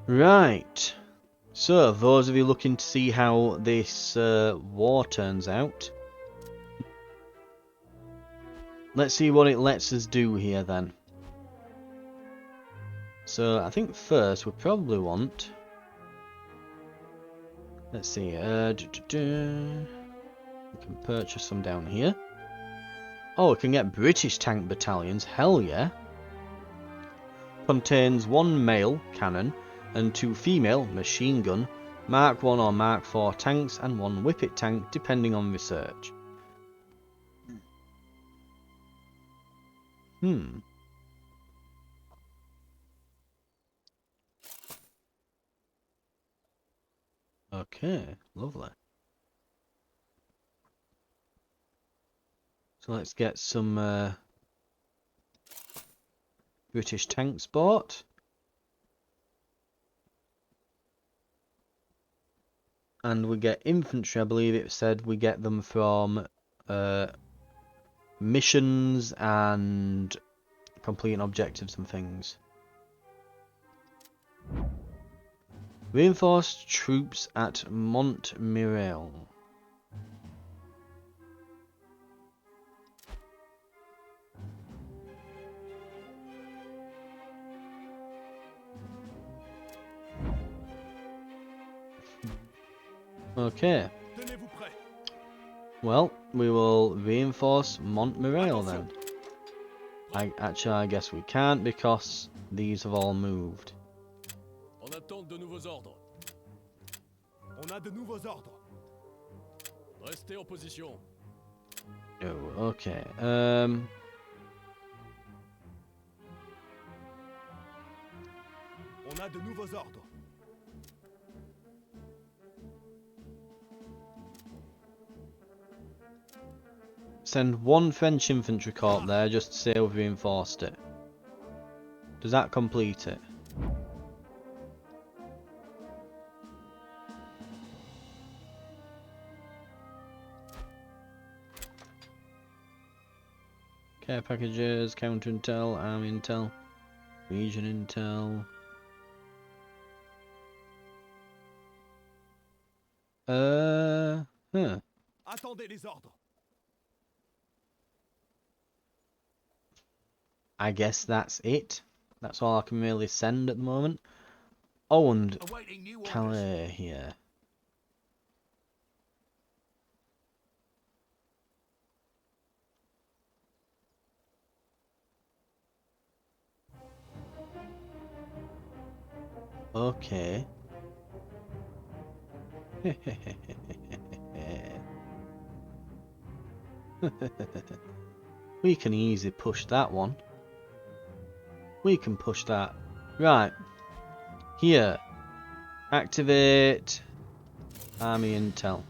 Right. So, those of you looking to see how this war turns out, let's see what it lets us do here then. So, I think first we probably want... Let's see, we can purchase some down here. Oh, we can get British tank battalions, hell yeah. Contains 1 male cannon and 2 female machine gun, Mark 1 or Mark 4 tanks and 1 Whippet tank depending on research. Okay, lovely. So let's get some British tanks bought. And we get infantry, I believe it said we get them from missions and completing objectives and things. Reinforced troops at Montmirail. Okay. Well, we will reinforce Montmirail then. I guess we can't because these have all moved. En attente de nouveaux ordres. On a de nouveaux ordres. Restez en position. Oh, okay. On a de nouveaux ordres. Send 1 French infantry corps there just to say we've reinforced it. Does that complete it? Care packages, counter intel, army intel, region intel. Attendez les ordres. I guess that's it. That's all I can really send at the moment. Oh, and Calais here. Okay. We can easily push that one. We can push that. Right. Here. Activate army intel.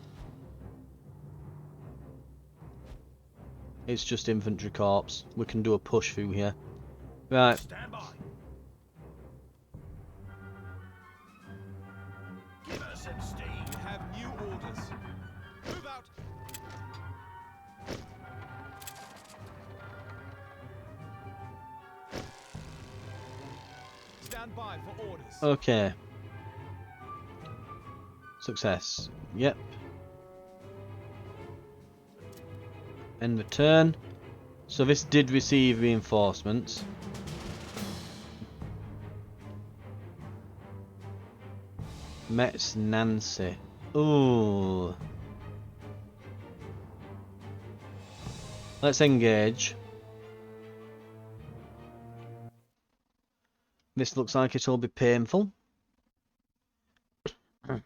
It's just infantry corps. We can do a push through here. Right. Stand by. Give us some steam. We have new orders. Move out. Stand by for orders. Okay. Success. Yep. End the turn. So this did receive reinforcements. Metz Nancy. Ooh. Let's engage. This looks like it'll be painful. And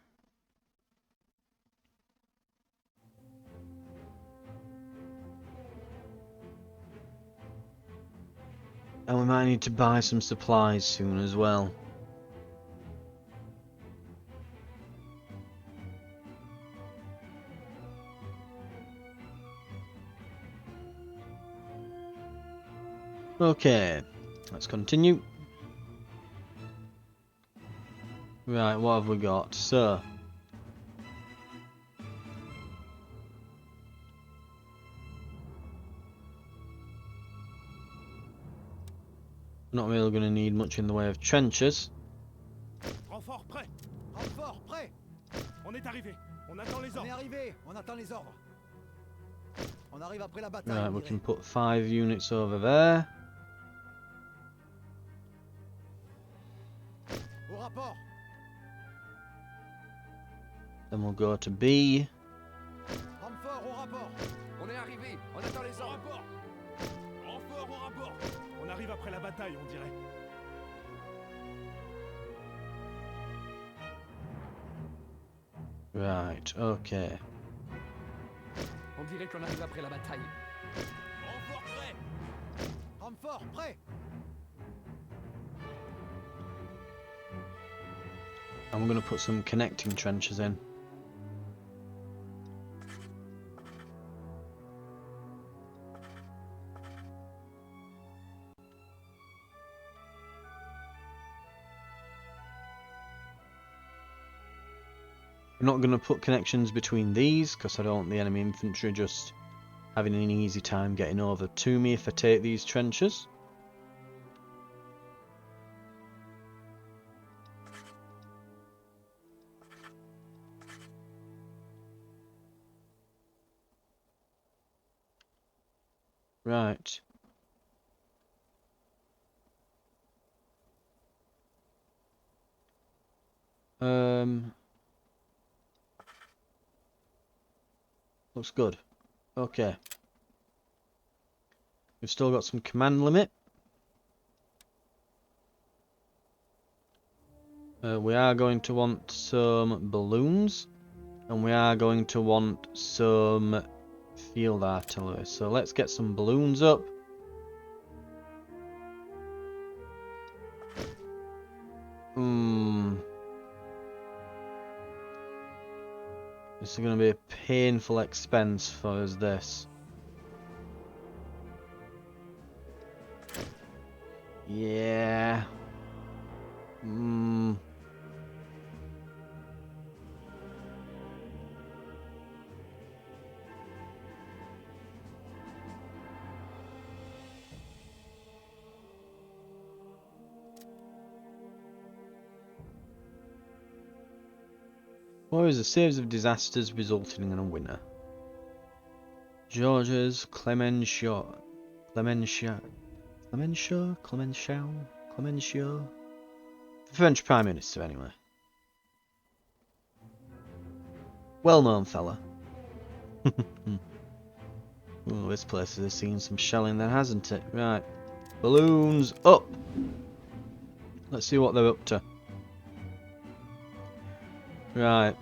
we might need to buy some supplies soon as well. Okay, let's continue. Right, what have we got? So, not really going to need much in the way of trenches. Renfort prêt. Renfort prêt. On est arrivé. On attend les ordres. On est arrivé. On attend les ordres. On arrive après la bataille. Right, we can put 5 units over there. Au rapport. Then we'll go to B. Renfort au rapport. On est arrivé. On attend les ordres. Au rapport. Renfort au rapport. On arrive après la bataille, on dirait. Right, okay. On dirait qu'on arrive après la bataille. Renfort prêt. Renfort prêt. I'm going to put some connecting trenches in. I'm not going to put connections between these because I don't want the enemy infantry just having an easy time getting over to me if I take these trenches. Right. Looks good. Okay. We've still got some command limit. We are going to want some balloons. And we are going to want some field artillery. So let's get some balloons up. This is going to be a painful expense for us, this. Yeah. Or is a series of disasters resulting in a winner? Georges Clemenceau. French Prime Minister, anyway. Well-known fella. Ooh, this place has seen some shelling then, hasn't it? Right. Balloons up! Let's see what they're up to. Right.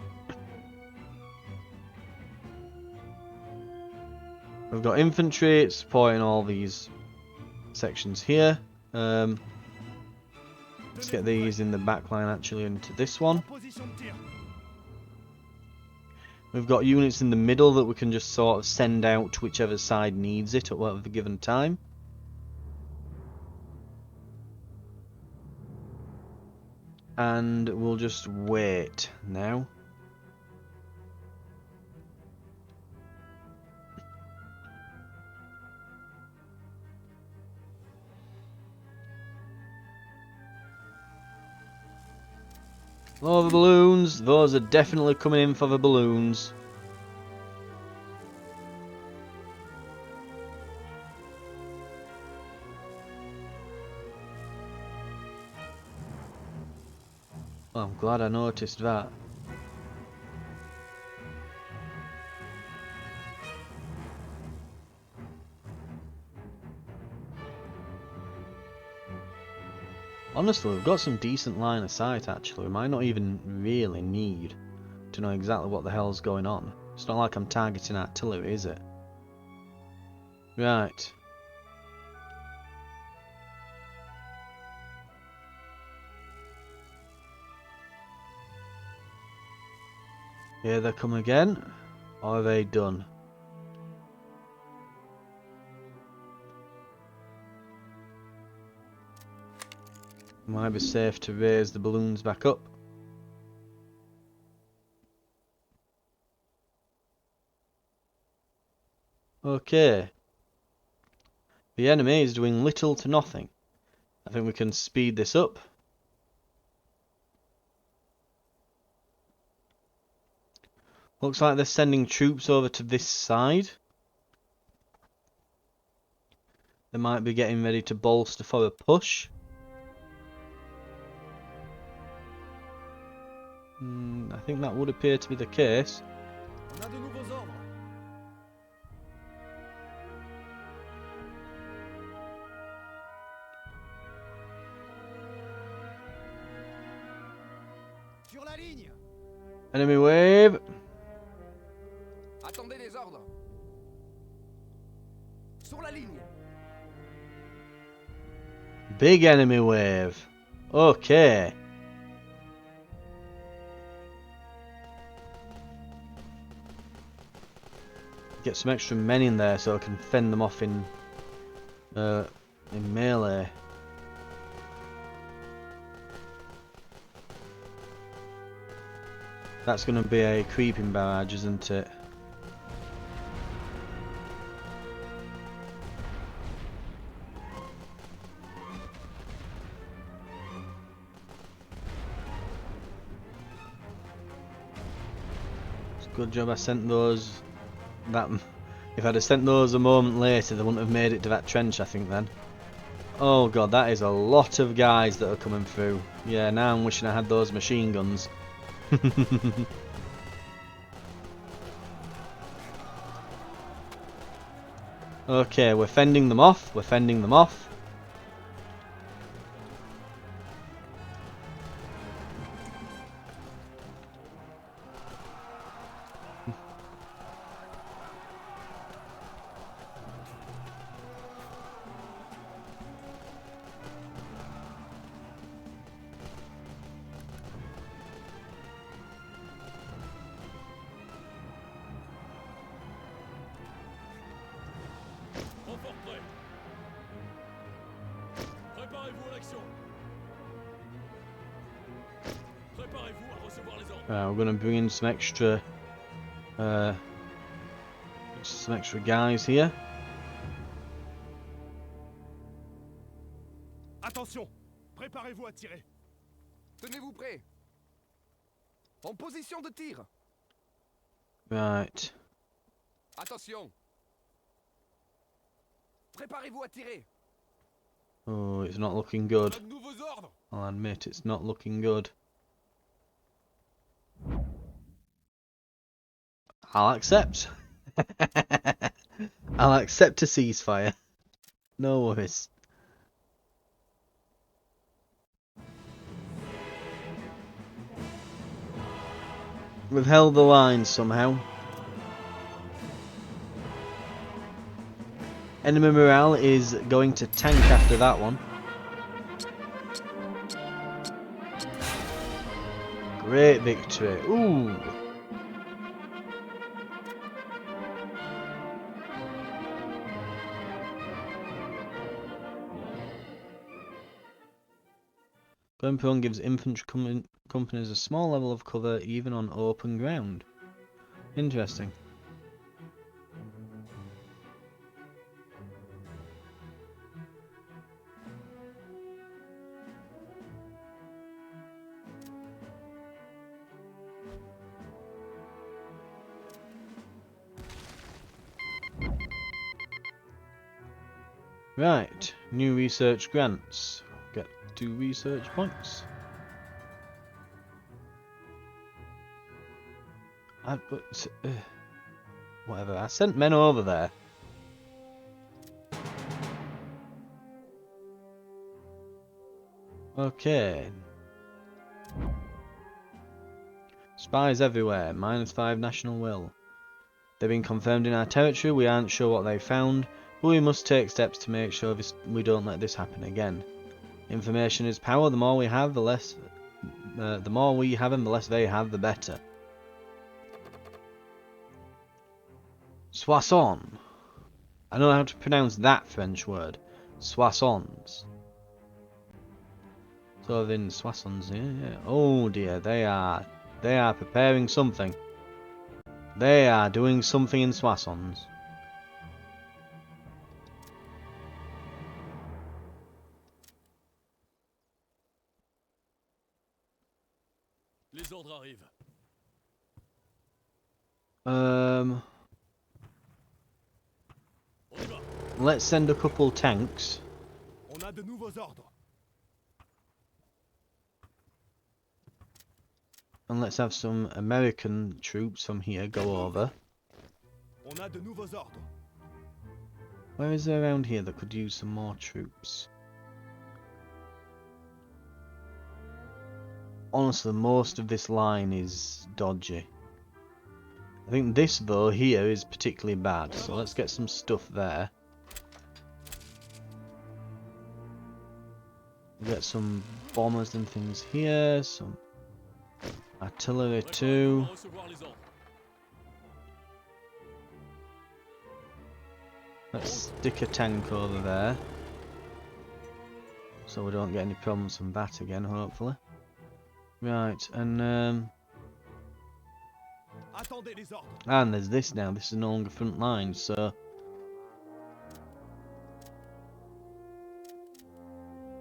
We've got infantry supporting all these sections here. Let's get these in the back line actually into this one. We've got units in the middle that we can just sort of send out to whichever side needs it at whatever given time. And we'll just wait now. Oh, the balloons. Those are definitely coming in for the balloons. Oh, I'm glad I noticed that. Honestly, we've got some decent line of sight actually. We might not even really need to know exactly what the hell's going on. It's not like I'm targeting artillery, is it? Right. Here they come again. Or are they done? Might be safe to raise the balloons back up. Okay. The enemy is doing little to nothing. I think we can speed this up. Looks like they're sending troops over to this side. They might be getting ready to bolster for a push. I think that would appear to be the case. On a de nouveaux ordres. Sur la ligne. Enemy wave. Attendez les ordres. Sur la ligne. Big enemy wave. Okay. Get some extra men in there so I can fend them off in melee. That's going to be a creeping barrage, isn't it? It's a good job I sent those. If I'd have sent those a moment later, they wouldn't have made it to that trench, I think, then. Oh god, that is a lot of guys that are coming through. Yeah, now I'm wishing I had those machine guns. Okay, we're fending them off. We're fending them off. Renfort prêt. Préparez-vous à l'action. Préparez-vous à recevoir les ordres. We're going to bring in some extra guys here. Attention. Préparez-vous à tirer. Tenez-vous prêts. En position de tir. Right. Attention. Préparez-vous à tirer. Oh, it's not looking good. De nouveaux ordres. I'll admit it's not looking good. I'll accept. I'll accept a ceasefire. No worries. We've held the line somehow. Enemy morale is going to tank after that one. Great victory. Ooh. Gunpowder gives infantry companies a small level of cover even on open ground. Interesting. Right, new research grants. Get 2 research points. Whatever, I sent men over there. Okay. Spies everywhere, -5 national will. They've been confirmed in our territory, we aren't sure what they found, but we must take steps to make sure we don't let this happen again. Information is power, the more we have, the less and the less they have, the better. Soissons. I know how to pronounce that French word. Soissons. So then Soissons, yeah. Oh dear, they are preparing something. They are doing something in Soissons. Les ordres arrivent. Um, On y va. let's send a couple tanks. On a de nouveaux ordres. And let's have some American troops from here go over. On a de nouveaux ordres. Where is there around here that could use some more troops? Honestly, most of this line is dodgy. I think this though here is particularly bad, so let's get some stuff there. Get some bombers and things here, some artillery too. On va recevoir les ordres. Let's stick a tank over there, so we don't get any problems from that again, hopefully. Right, and Attendez les ordres. and there's this now. This is no longer front line, so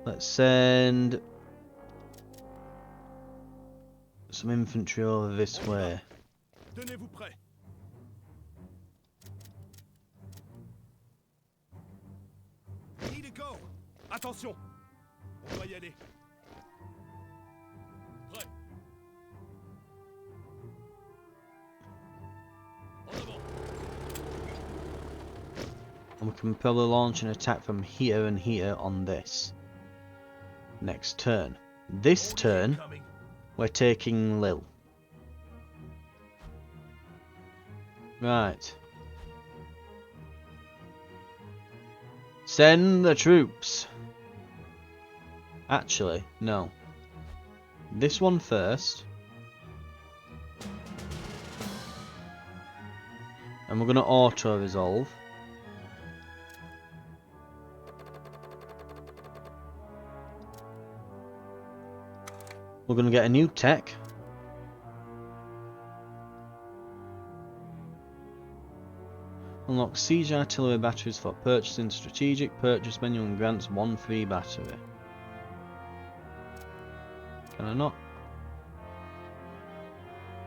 let's send some infantry over this way. Tenez-vous prêts. Ready to go. Attention. On doit y aller. Prêt. En avant. And we can probably launch an attack from here and here on this. Next turn. This turn, we're taking Lille. Right. Send the troops. Actually, no. This one first. And we're going to auto-resolve. We're going to get a new tech. Unlock siege artillery batteries for purchasing strategic purchase menu and grants 1 free battery. Can I not?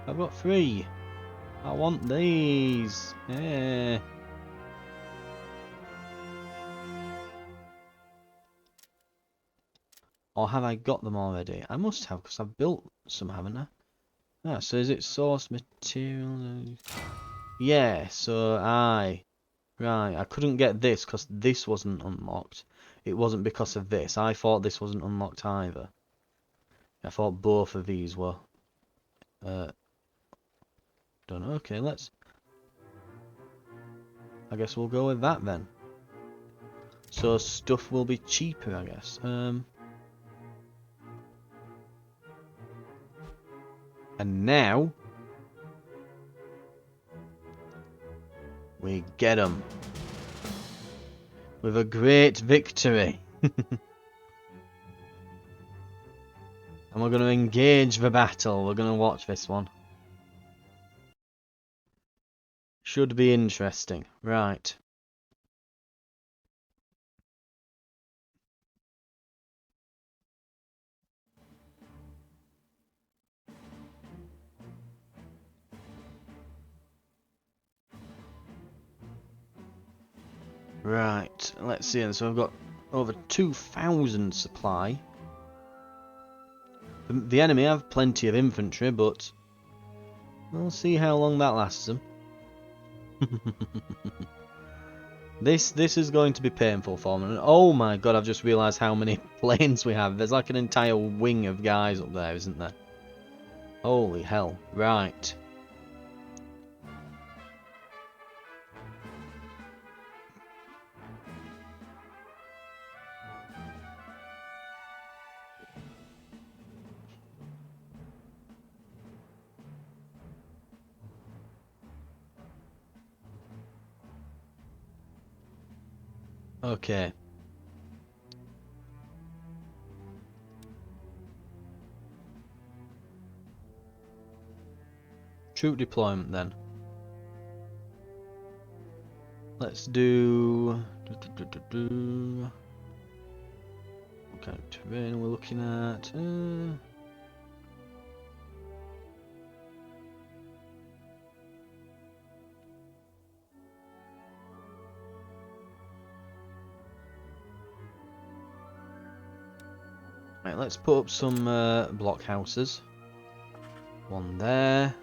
I've got 3. I want these. Yeah. Or have I got them already? I must have, because I've built some, haven't I? Ah, so is it source material? Yeah, so right, I couldn't get this because this wasn't unlocked. It wasn't because of this. I thought this wasn't unlocked either. I thought both of these were done. Okay, I guess we'll go with that then. So stuff will be cheaper, I guess. And now we get them with a great victory. And we're going to engage the battle. We're going to watch this one. Should be interesting. Right. Right. Let's see. So we've got over 2,000 supply. The enemy have plenty of infantry, but we'll see how long that lasts them. This is going to be painful for me. Oh my god, I've just realised how many planes we have. There's like an entire wing of guys up there, isn't there? Holy hell. Right. Okay. Troop deployment then. Let's do... What kind of terrain we're looking at? Right, let's put up some blockhouses. One there.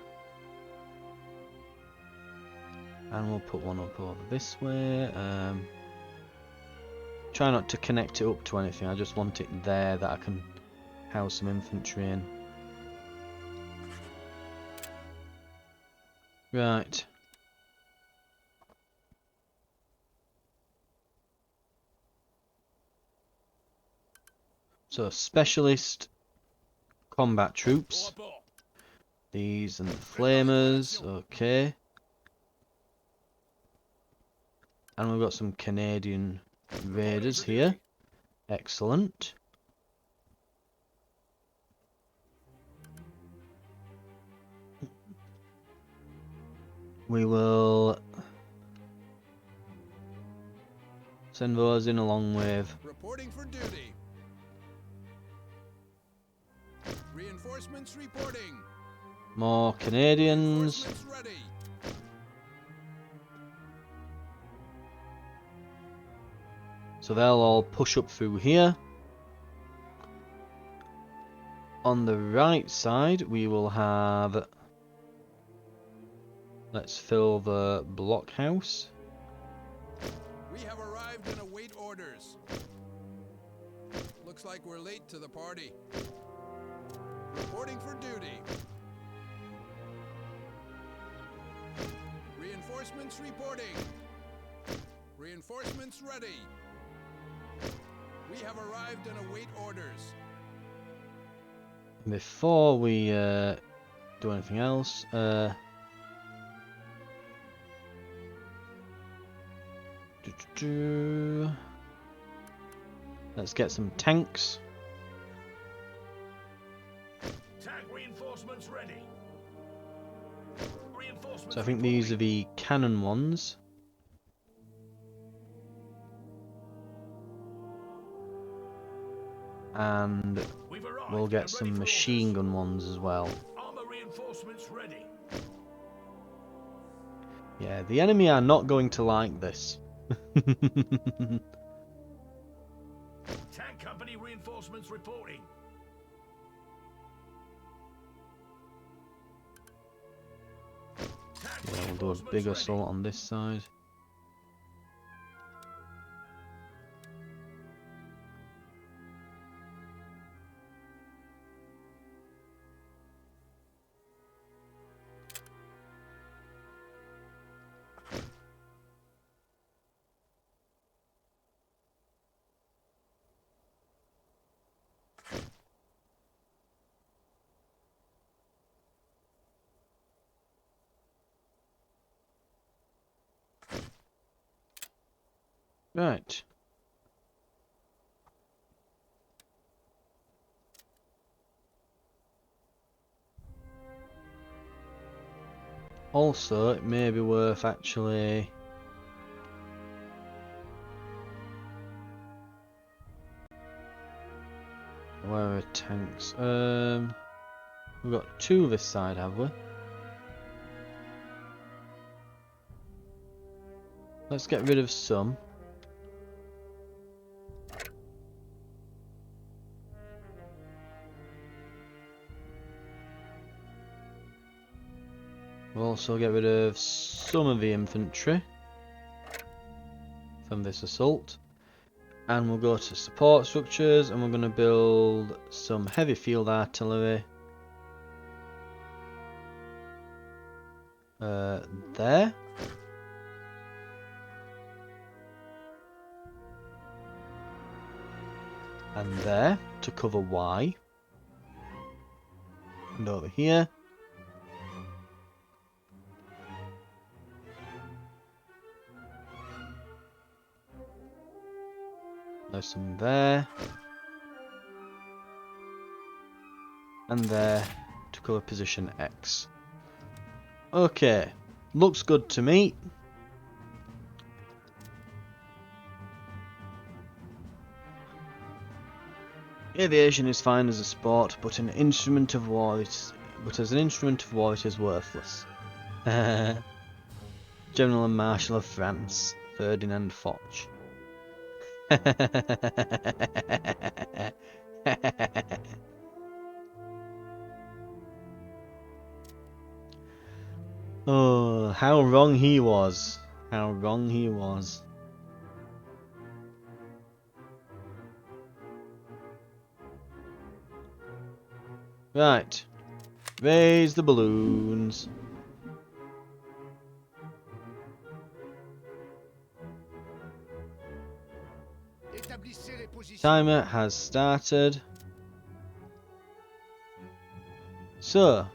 And we'll put one up over this way. Try not to connect it up to anything, I just want it there that I can house some infantry in. Right. So, specialist combat troops. These and the flamers, okay. And we've got some Canadian raiders here. Excellent. We will send those in along with Reporting for duty. Reinforcements reporting. more Canadians. Reinforcements ready. So they'll all push up through here. On the right side we will have... Let's fill the blockhouse. We have arrived and await orders. Looks like we're late to the party. Reporting for duty. Reinforcements reporting. Reinforcements ready. We have arrived and await orders. Before we do anything else, let's get some tanks. Tank reinforcements ready. Reinforcements So I think these are the cannon ones. And we'll get some machine gun ones as well. Armor reinforcements ready. Yeah, the enemy are not going to like this. Tank company reinforcements reporting. Tank Yeah, we'll do a reinforcements big ready. assault on this side. Right. Also, it may be worth actually... Where are tanks? We've got two this side, have we? Let's get rid of some. We'll also get rid of some of the infantry from this assault. And we'll go to support structures and we're going to build some heavy field artillery. There. And there to cover Y. And over here. There's some there. And there to cover position X. Okay. Looks good to me. Aviation is fine as a sport, but as an instrument of war it is worthless. General and Marshal of France, Ferdinand Foch. Oh, how wrong he was. How wrong he was. Right. Raise the balloons. Établissez les positions. Timer has started. So,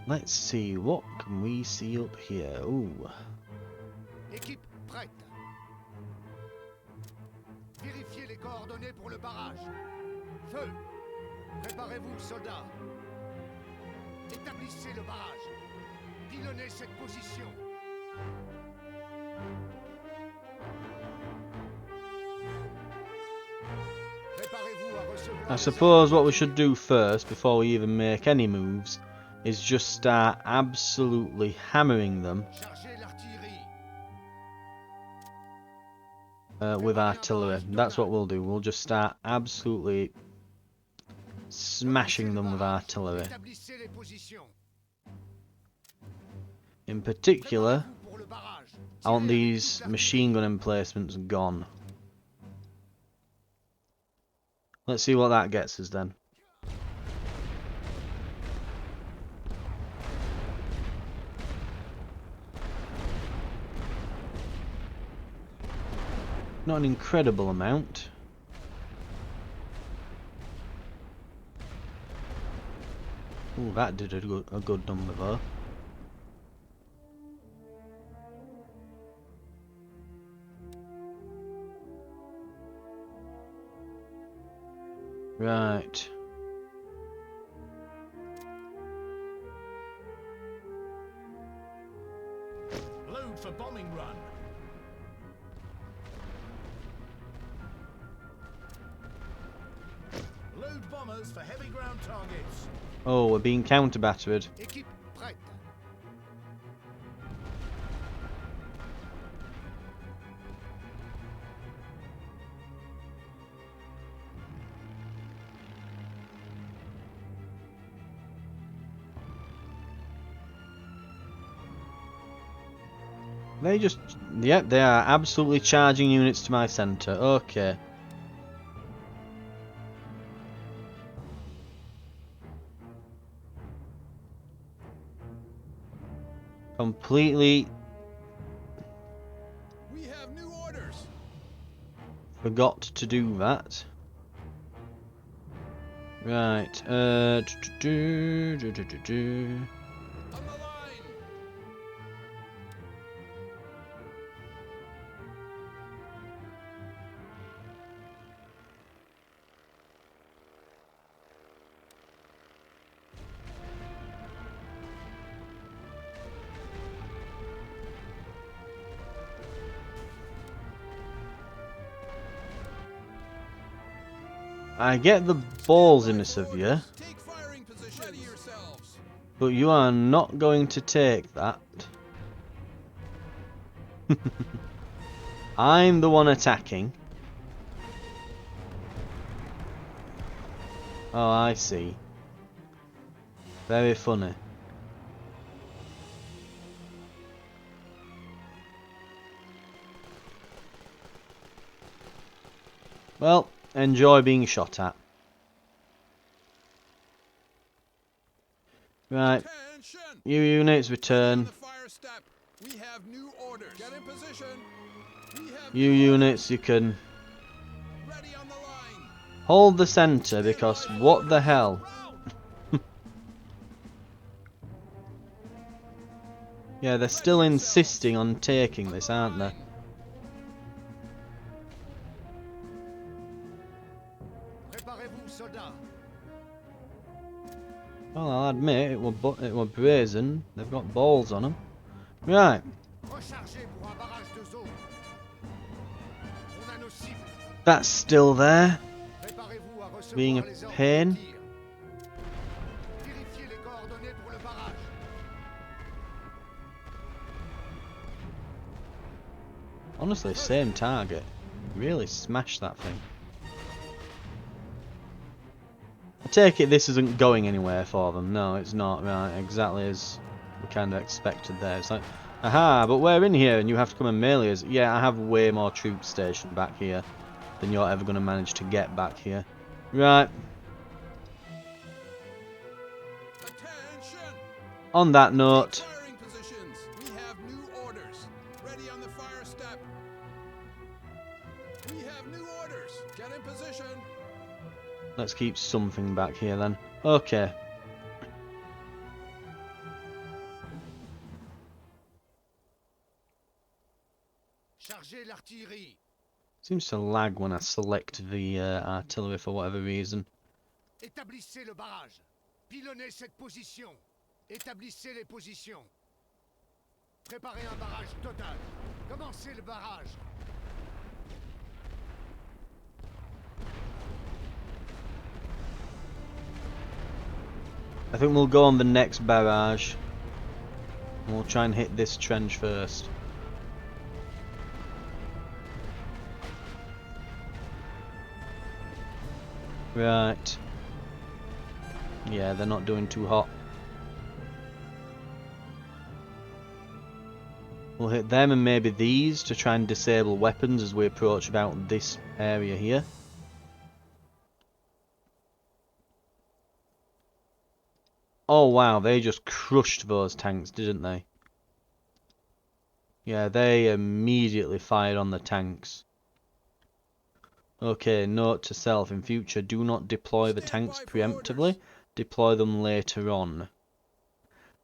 let's see, what can we see up here? Ooh. Équipe prête. Vérifiez les coordonnées pour le barrage. Feu. Préparez-vous, soldats. Établissez le barrage. Pilonnez cette position. Préparez-vous à recevoir. I suppose what we should do first, before we even make any moves, is just start absolutely hammering them Chargez l'artillerie. with artillery. That's what we'll do. We'll just start absolutely smashing them with artillery. Établissez les positions. In particular, Préparez-vous pour le barrage. I want Tirez these avec toute machine gun emplacements gone. Let's see what that gets us then. Not an incredible amount. Ooh, that did a good number though. Right. Load for bombing run. Load bombers for heavy ground targets. Oh, we're being counter-battered. Équipe prête. They just... Yep, they are absolutely charging units to my centre. Okay. Completely We have new orders. forgot to do that. Right. On the line. I get the ballsiness of you, Take firing positions. Ready yourselves. but you are not going to take that. I'm the one attacking. Oh, I see. Very funny. Well, enjoy being shot at. Right, Attention. you units On return. the fire step. We have new orders. Get in position. We have You new units, you can orders. Ready on the line. hold the centre because what the hell? Yeah, they're still insisting on taking this, aren't they? Préparez-vous, soldats. Well, I'll admit it were brazen. They've got balls on them. Right, Rechargez pour un barrage de zone. On a nos cibles. that's still there. Préparez-vous à recevoir Being a les ordres pain. de tir. Vérifiez les coordonnées pour le barrage. Honestly, same target. Really smashed that thing. I take it this isn't going anywhere for them. No, it's not. Right, exactly as we kind of expected there. It's like, aha, but we're in here and you have to come and melee us. Yeah, I have way more troops stationed back here than you're ever going to manage to get back here. Right. Attention! On that Take note, firing positions. We have new orders. Ready on the fire step. We have new orders. Get in position. let's keep something back here then. Okay. Chargez l'artillerie. Seems to lag when I select the artillery for whatever reason. Établissez le barrage. Pilonnez cette position. Établissez les positions. Préparez un barrage total. Commencez le barrage. I think we'll go on the next barrage. We'll try and hit this trench first. Right. Yeah, they're not doing too hot. We'll hit them and maybe these to try and disable weapons as we approach about this area here. Oh wow, they just crushed those tanks, didn't they? Yeah, they immediately fired on the tanks. Okay, note to self, in future do not deploy the tanks Stand by for preemptively, orders. deploy them later on.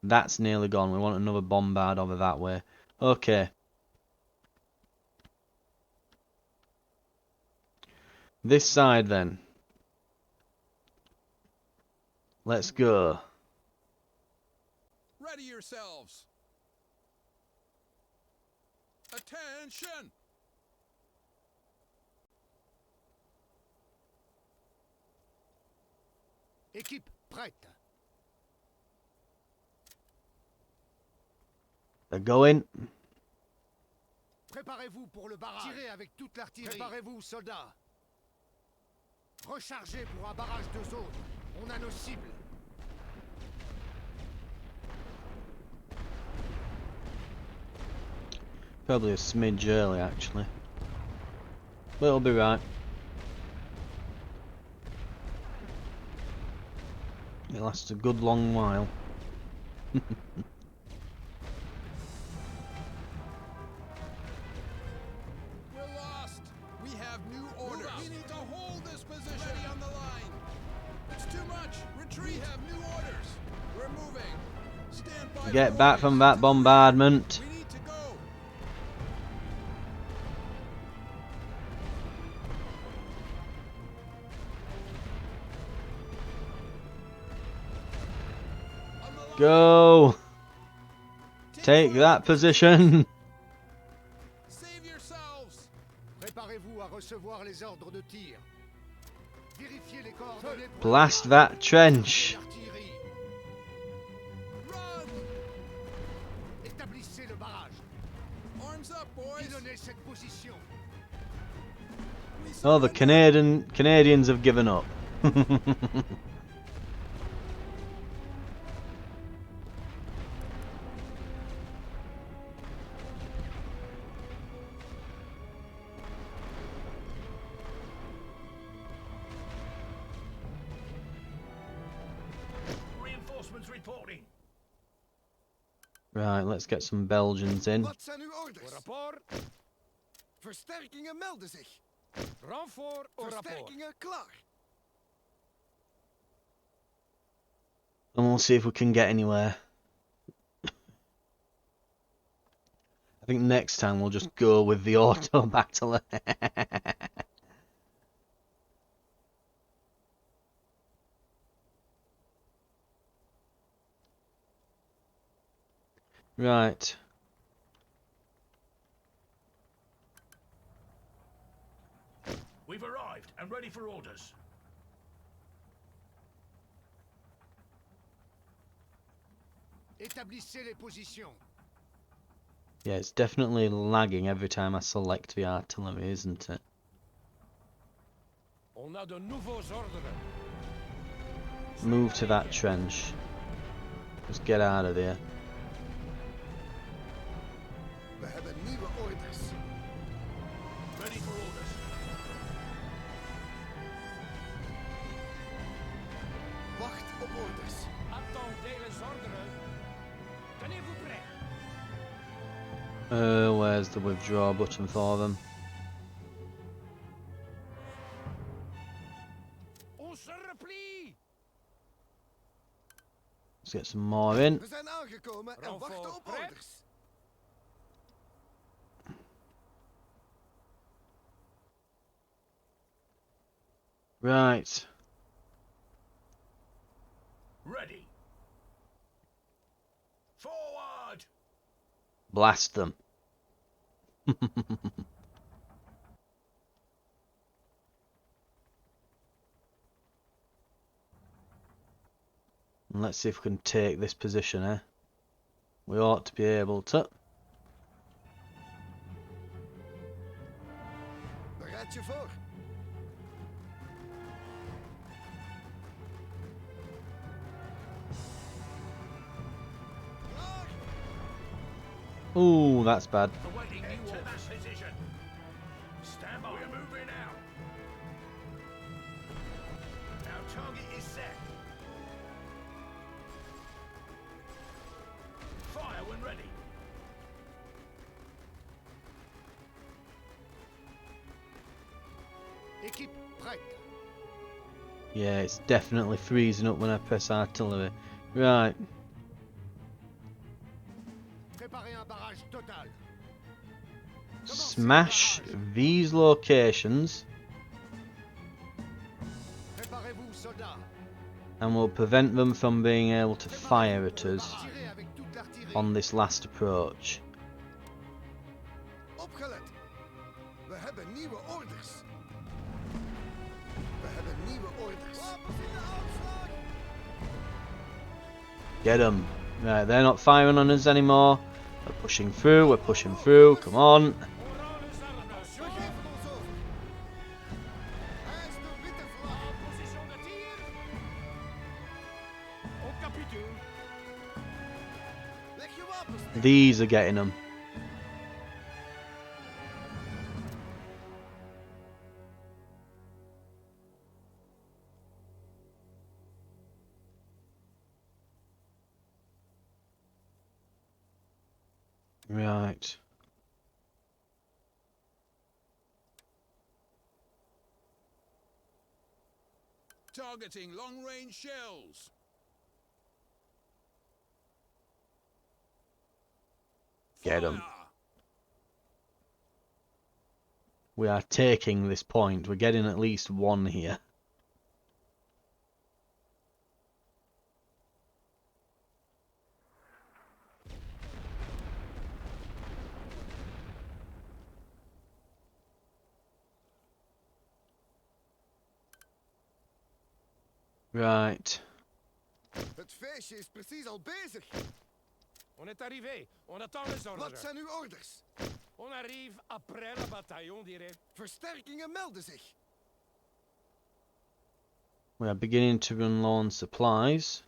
That's nearly gone, we want another bombard over that way. Okay. This side then. Let's go. Ready yourselves. Attention! Équipe prête. They're going. Préparez-vous pour le barrage. Tirez avec toute l'artillerie. Préparez-vous, soldats. Rechargez pour un barrage de zone. On a nos cibles. Probably a smidge early actually. But it'll be right. It lasts a good long while. We're lost. We have new orders. We need to hold this position. Ready on the line. It's too much. Retreat. We have new orders. We're moving. Stand by. Get for back orders. from that bombardment. We need to go. On the line. Go! Take that position! Save yourselves. Préparez-vous à recevoir les ordres de tir. Vérifiez les coordonnées pour Blast that trench! l'artillerie. Run. Établissez le barrage. Arms up, boys. Pilonnez cette position. We Oh, the surrender. Canadians have given up. Reinforcements reporting. Right, let's get some Belgians in. Wat zijn uw orders? Rapport. Versterkingen melden zich. Renfort au rapport. Versterkingen klaar. And we'll see if we can get anywhere. I think next time we'll just go with the auto battle. Right. We've arrived and ready for orders. Établissez les positions. Yeah, it's definitely lagging every time I select the artillery, isn't it? On a de nouveaux ordres. Move to that trench. Just get out of there. We hebben nieuwe orders. Ready for orders. Wacht op orders. Attendez les ordres. Tenez-vous prêts. Where's the withdraw button for them? On se replie. Let's get some more in. We zijn aangekomen en Renfort wachten op prêt? orders. Right. Ready. Forward. Blast them. And let's see if we can take this position, eh? We ought to be able to. Bereid je voor. Ooh, that's bad. Awaiting new orders. Position. Stand by. We're moving out. Our target is set. Fire when ready. Équipe prête. Yeah, it's definitely freezing up when I press artillery. Right. Préparez un barrage total. Smash these locations Préparez-vous, soldats. and we'll prevent them from being able to fire at us Tirez avec toute l'artillerie. on this last approach. Opgelet. We hebben nieuwe orders. We hebben nieuwe orders. Wapens in de aanslag. Get them. Right, they're not firing on us anymore. We're pushing through, we're pushing through. Come on. We geven ons over. Hij is de witte vlag. Position de tir. On capitule. Leg je wapens neer. These are getting them. Right. Targeting long-range shells. Get 'em. Fire. We are taking this point. We're getting at least one here. Right. Het feestje is precies al bezig. On est arrivé. On attend les Wat ordres. zijn uw orders? On arrive après le bataillon, dirait. Versterkingen melden zich. We are beginning to run low on supplies.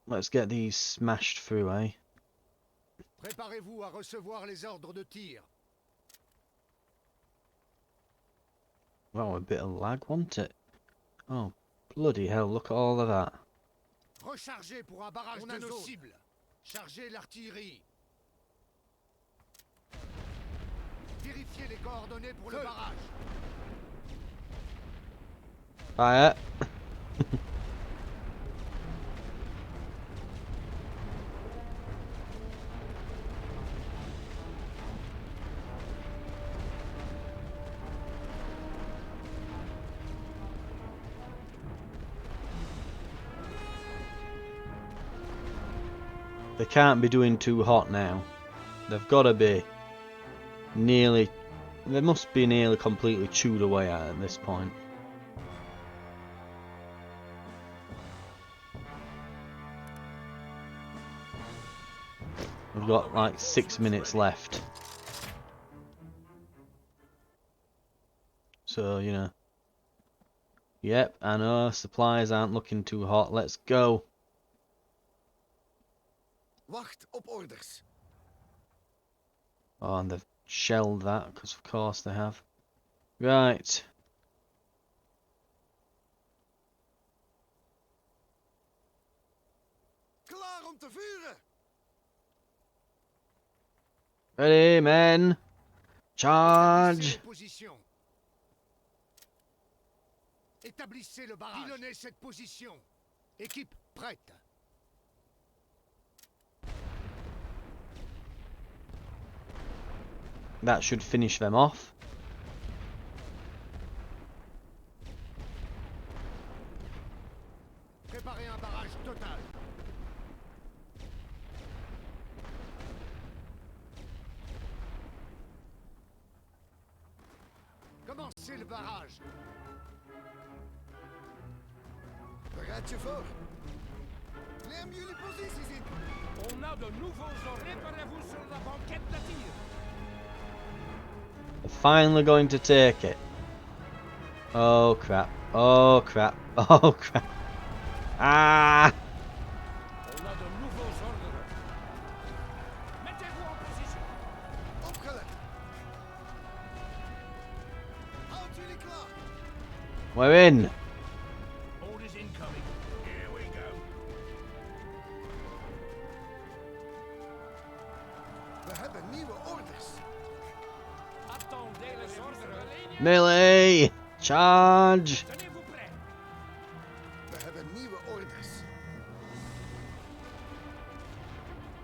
Let's get these smashed through, eh? Préparez-vous à recevoir les ordres de tir. Wow, a bit of lag, wasn't it? Oh, bloody hell, look at all of that. Rechargez pour un barrage de nos cibles. Chargez l'artillerie. Vérifiez les coordonnées pour le barrage. Fire! They can't be doing too hot now. They've got to be nearly... They must be nearly completely chewed away at this point. We've got like 6 minutes left. So, you know. Yep, I know, supplies aren't looking too hot. Let's go. Wacht op orders. Oh, and they've shelled that, because of course they have. Right. Klaar om te vuren. Ready, men. Établissez Charge. les positions. Établissez le barrage. Pilonnez cette position. Équipe prête. That should finish them off. Préparez un barrage total. Commencez le barrage. Bereid je voor. Neem jullie posities in. On a de nouveaux ordres. Préparez-vous sur la banquette de tir. They're finally going to take it. Oh crap. Oh crap. Oh crap. Ah! On a de nouveaux ordres. Mettez-vous en position. Opgelet. Houd jullie klaar. We're in. Orders incoming. Here we go. We hebben nieuwe orders. Attendez les ordres. Melee. Charge. Tenez-vous prêts. We hebben nieuwe orders.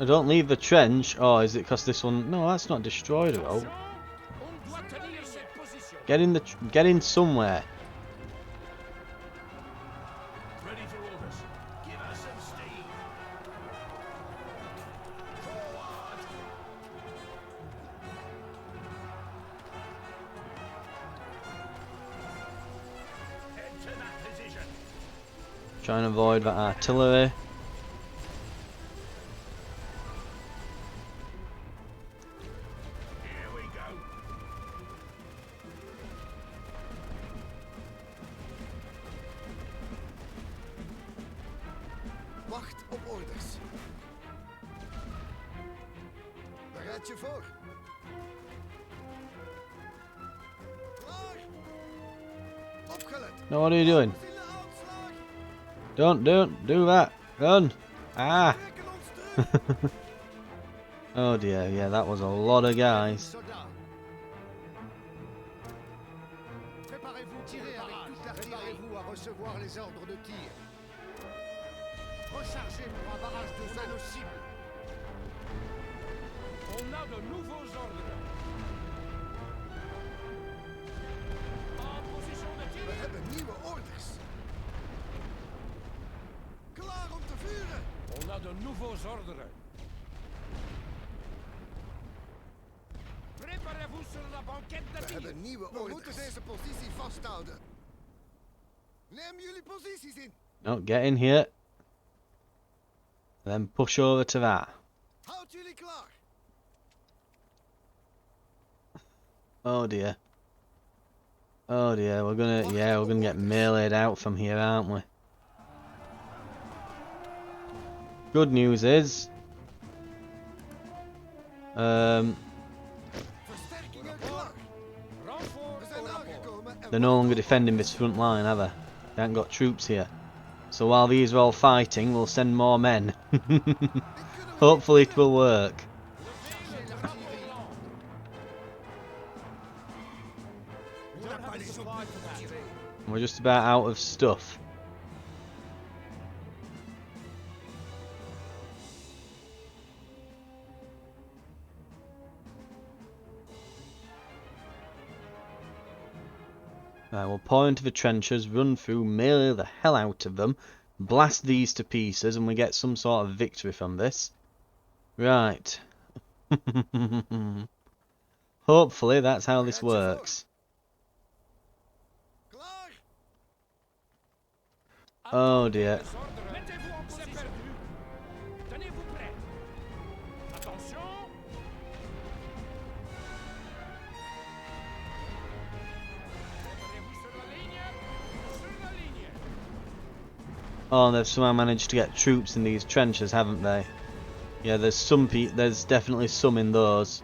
I don't leave the trench. Oh, is it because this one? No, that's not destroyed at all. On doit tenir cette position. Get in somewhere. Ready for orders. Give us some steam. Forward. Head to that position. Try and avoid that artillery. Here we go. Wacht op orders. Bereid je voor. Klaar. Opgelet. No, what are you doing? Zien de uitslag. Don't do that. Run. Ah. Trekken ons terug. Oh dear. Yeah, that was a lot of guys. Soldats. Préparez-vous, tirez avec toute l'artillerie. Préparez-vous à recevoir les ordres de tir. Rechargez pour un barrage de zone aux cibles. On a de nouveaux ordres. En position de We tir. hebben nieuwe orders. Klaar om te vuren. On a de nouveaux ordres. Préparez-vous sur la banquette de We tir. hebben nieuwe orders. We moeten deze positie vasthouden. Neem jullie posities in. No, get in here. Then push over to that. Houd jullie klaar. Oh dear. Oh dear. We're gonna get meleeed out from here, aren't we? Good news is, Versterkingen klaar. Renfort We zijn au rapport. aangekomen en they're no longer defending this front line, have they? They haven't got troops here. So while these are all fighting, we'll send more men. Hopefully it will work. We don't have the supply for that. We're just about out of stuff. Right, we'll pour into the trenches, run through, melee the hell out of them, blast these to pieces, and we get some sort of victory from this. Right. Hopefully that's how this works. klaar. Oh dear. Mettez-vous en position. Tenez-vous prêts. Attention. Oh, they've somehow managed to get troops in these trenches, haven't they? Yeah, there's definitely some in those.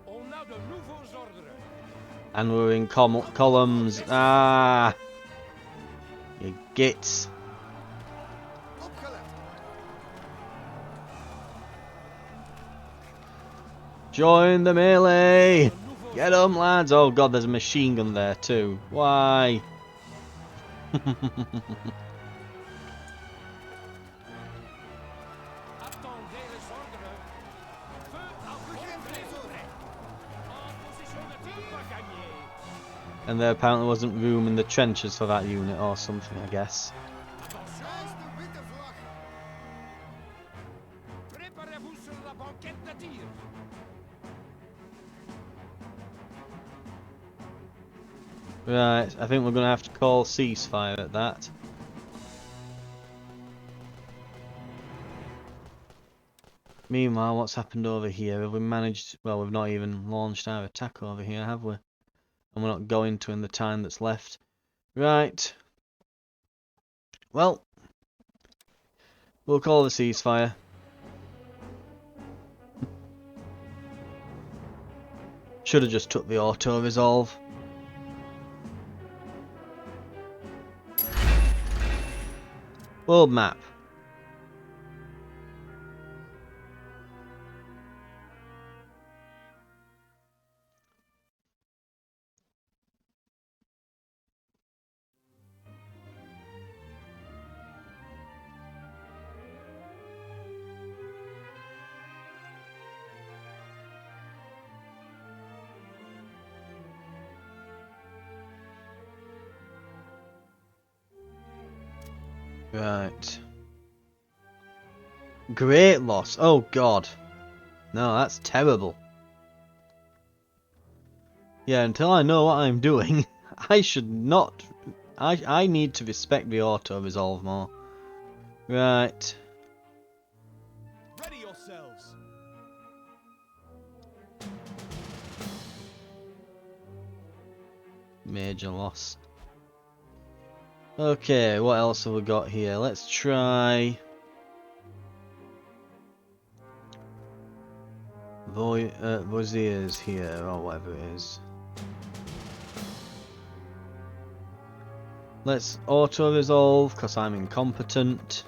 On a de nouveaux ordres. And we're in columns. Ah, you gits. Join the melee! Get 'em, lads! Oh god, there's a machine gun there too. Why? Attendez les ordres. Feu à votre en position de tir. Pas gagné. And there apparently wasn't room in the trenches for that unit or something, I guess. Préparez-vous sur la banquette de tir. Right, I think we're going to have to call ceasefire at that. Meanwhile, what's happened over here? Have we managed... Well, we've not even launched our attack over here, have we? And we're not going to in the time that's left. Right. Well, we'll call the ceasefire. Should have just took the auto-resolve. World map. Right. Great loss. Oh god. No, that's terrible. Yeah, until I know what I'm doing, I should not... I need to respect the auto-resolve more. Right. Ready yourselves. Major loss. Okay, what else have we got here? Let's try... Vozier's here, or whatever it is. Let's auto-resolve, because I'm incompetent.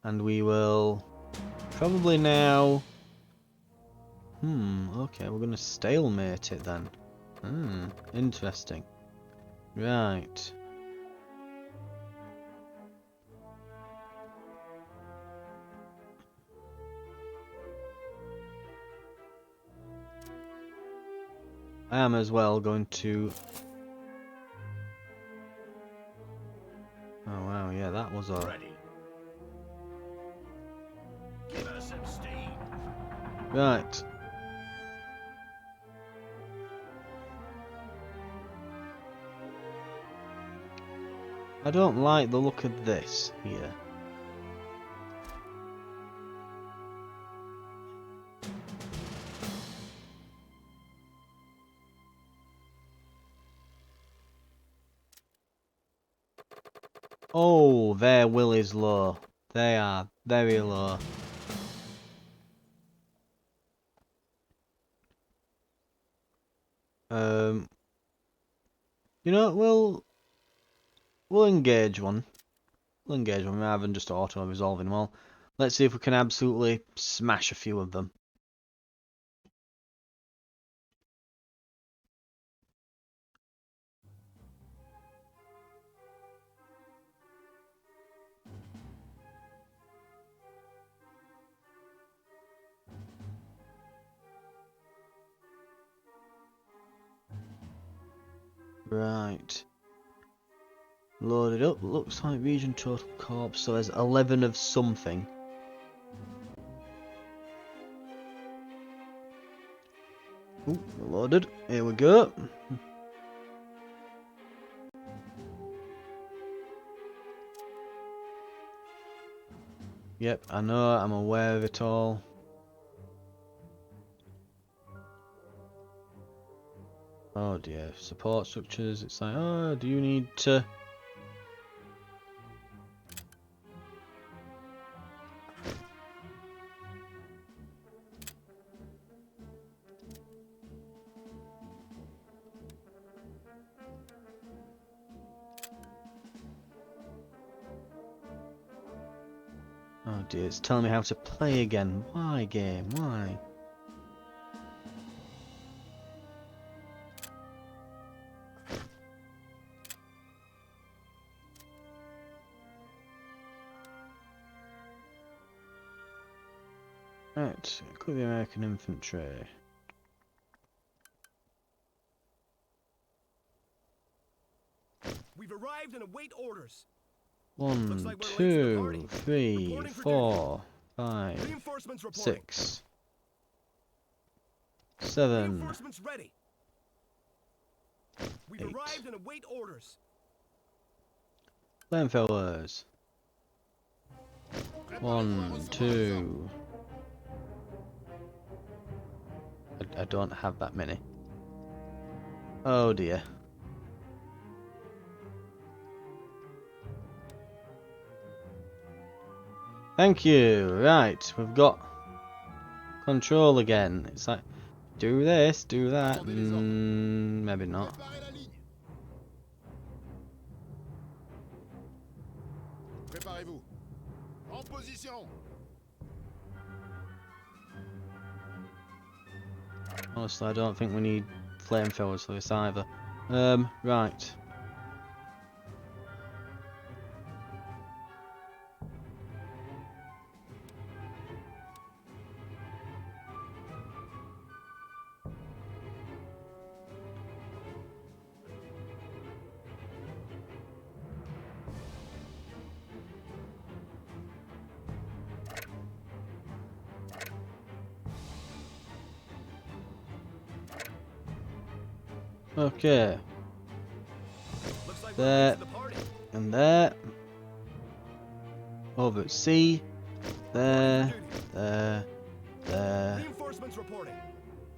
And we will probably now... okay, we're going to stalemate it then. Interesting. Right. I am as well going to... Oh wow, yeah, that was a... Ready. Give us some steam. Right. I don't like the look of this here. Oh, their will is low. They are very low. You know, we'll engage one. We'll engage one rather than just auto-resolving them all. Let's see if we can absolutely smash a few of them. Right. Loaded up. Looks like region total corps. So there's 11 of something. Ooh, loaded. Here we go. Yep, I know. I'm aware of it all. Oh dear, support structures. It's like, oh, do you need to? Oh dear, it's telling me how to play again. Why, game? Why? Right, equip the American infantry. We've arrived and await orders. Looks 1, like we're late to the 2, party. 3, Reporting for 4, 5, Reinforcements reporting. 6, 7, Reinforcements ready. We've 8. arrived and await orders. Flamethrowers. 1, 2. I don't have that many. Oh dear. Thank you. Right, we've got control again. It's like, do this, do that. Maybe not. Préparez la ligne. Préparez-vous. En position. Honestly, I don't think we need flamethrowers for this either. Right. Okay. Looks like There. we're late to the party. And there. Over at C. There. There. There. Reinforcements reporting.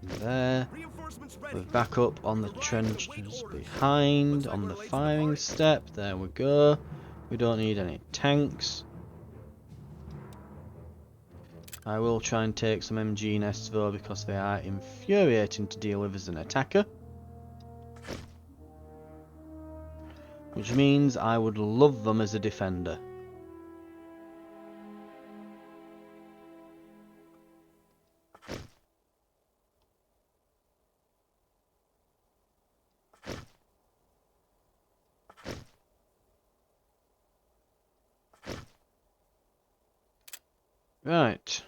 And there. Reinforcements ready. We're back up on the We've arrived and await trenches orders. behind, Looks like on we're the late to the firing party. step. There we go. We don't need any tanks. I will try and take some MG nests though because they are infuriating to deal with as an attacker. Which means I would love them as a defender. Right.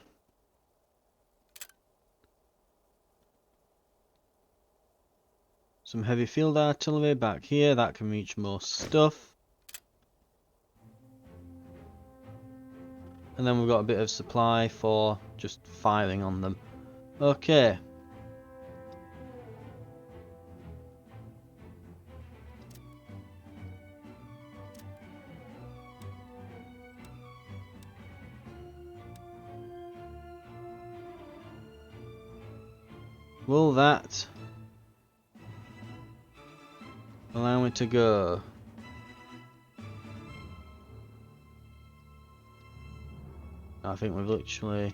Some heavy field artillery back here, that can reach most stuff. And then we've got a bit of supply for just firing on them. Okay. Will that allow me to go? I think we've literally...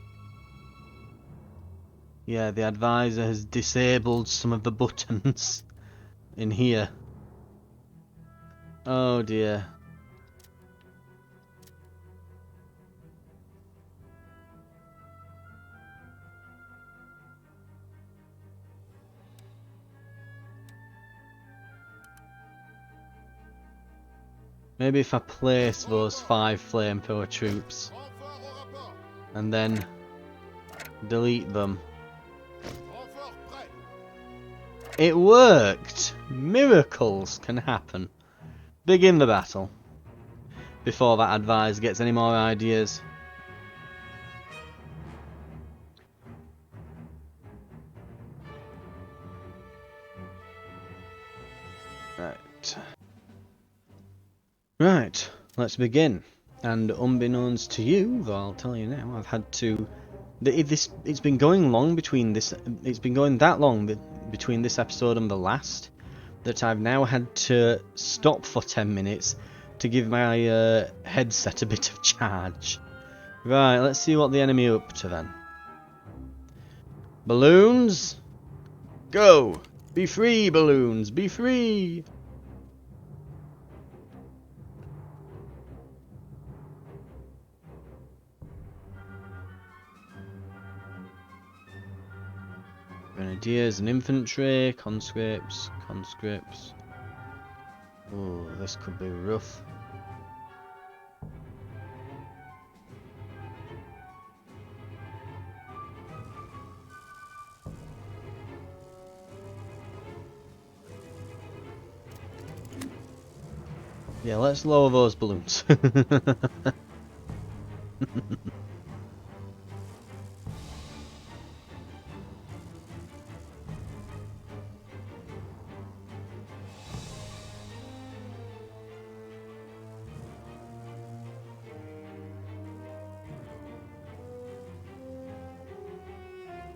Yeah, the advisor has disabled some of the buttons in here. Oh dear. Maybe if I place those 5 flamethrower troops Renfort au rapport. and then delete them. Renfort prêt. It worked! Miracles can happen. Begin the battle. Before that advisor gets any more ideas. Right. Right, let's begin. And unbeknownst to you, though I'll tell you now, I've had to... It's been going long between this... It's been going that long between this episode and the last that I've now had to stop for 10 minutes to give my headset a bit of charge. Right, let's see what the enemy are up to then. Balloons, go! Be free, balloons, be free! Grenadiers and infantry, conscripts. Oh, this could be rough. Yeah, let's lower those balloons.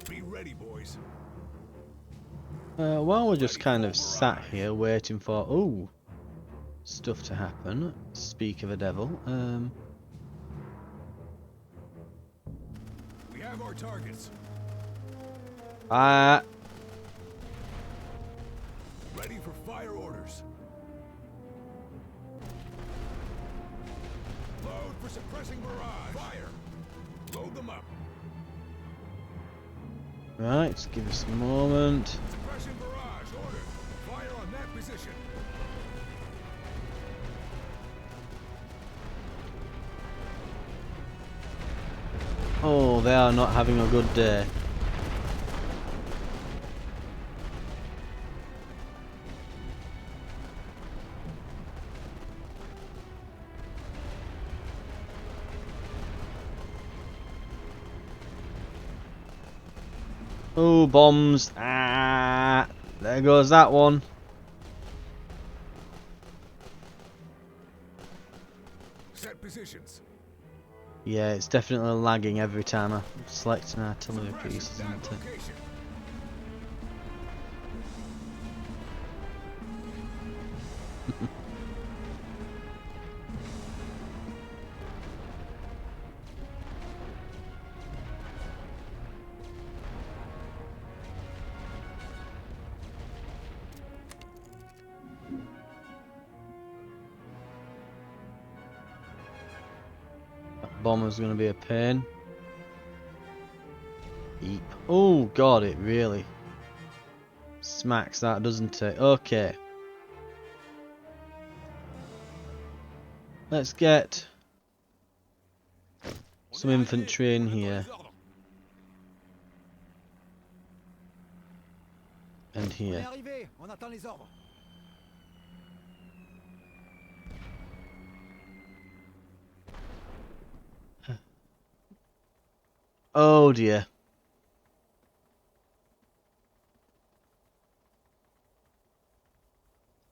Be ready, boys. While we're just kind of sat here waiting for stuff to happen. Speak of a devil. We have our targets. Ready for fire orders. Load for suppressing barrage. Fire. Load them up. Right, give us a moment. Suppression barrage ordered. Fire on that position. Oh, they are not having a good day. Oh, bombs. Ah, there goes that one. Set positions. Yeah, it's definitely lagging every time I select an artillery Suppression piece, isn't that it? location. That bomber's going to be a pain. Eep. Oh god, it really smacks that, doesn't it? Okay. Let's get some infantry in here. And here. Oh dear.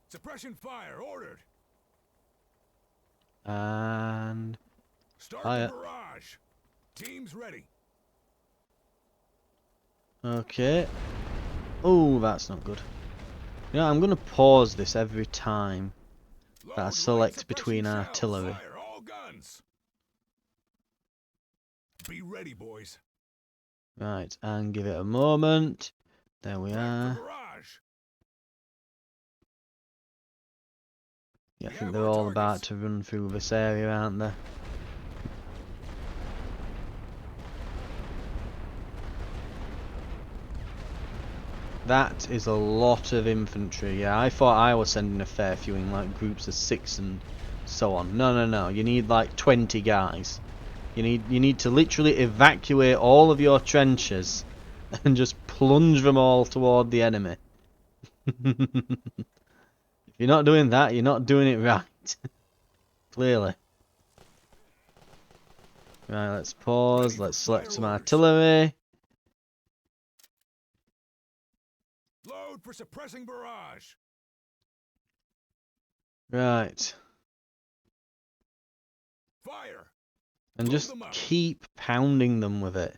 Suppression fire ordered. And Start fire. the barrage. Teams ready. Okay. Oh, that's not good. You know, I'm going to pause this every time that I Load select light between suppression shells. artillery. Fire all guns. Be ready, boys. Right, and give it a moment. There we Prep for are. barrage. Yeah, I We think have they're our all about targets. to run through this area, aren't they? That is a lot of infantry. Yeah, I thought I was sending a fair few in like groups of 6 and so on. No. You need like 20 guys. You need to literally evacuate all of your trenches and just plunge them all toward the enemy. If you're not doing that, you're not doing it right. Clearly. Right, let's pause. Let's select some artillery. Load for suppressing barrage. Right. Fire. And Load just them up. keep pounding them with it.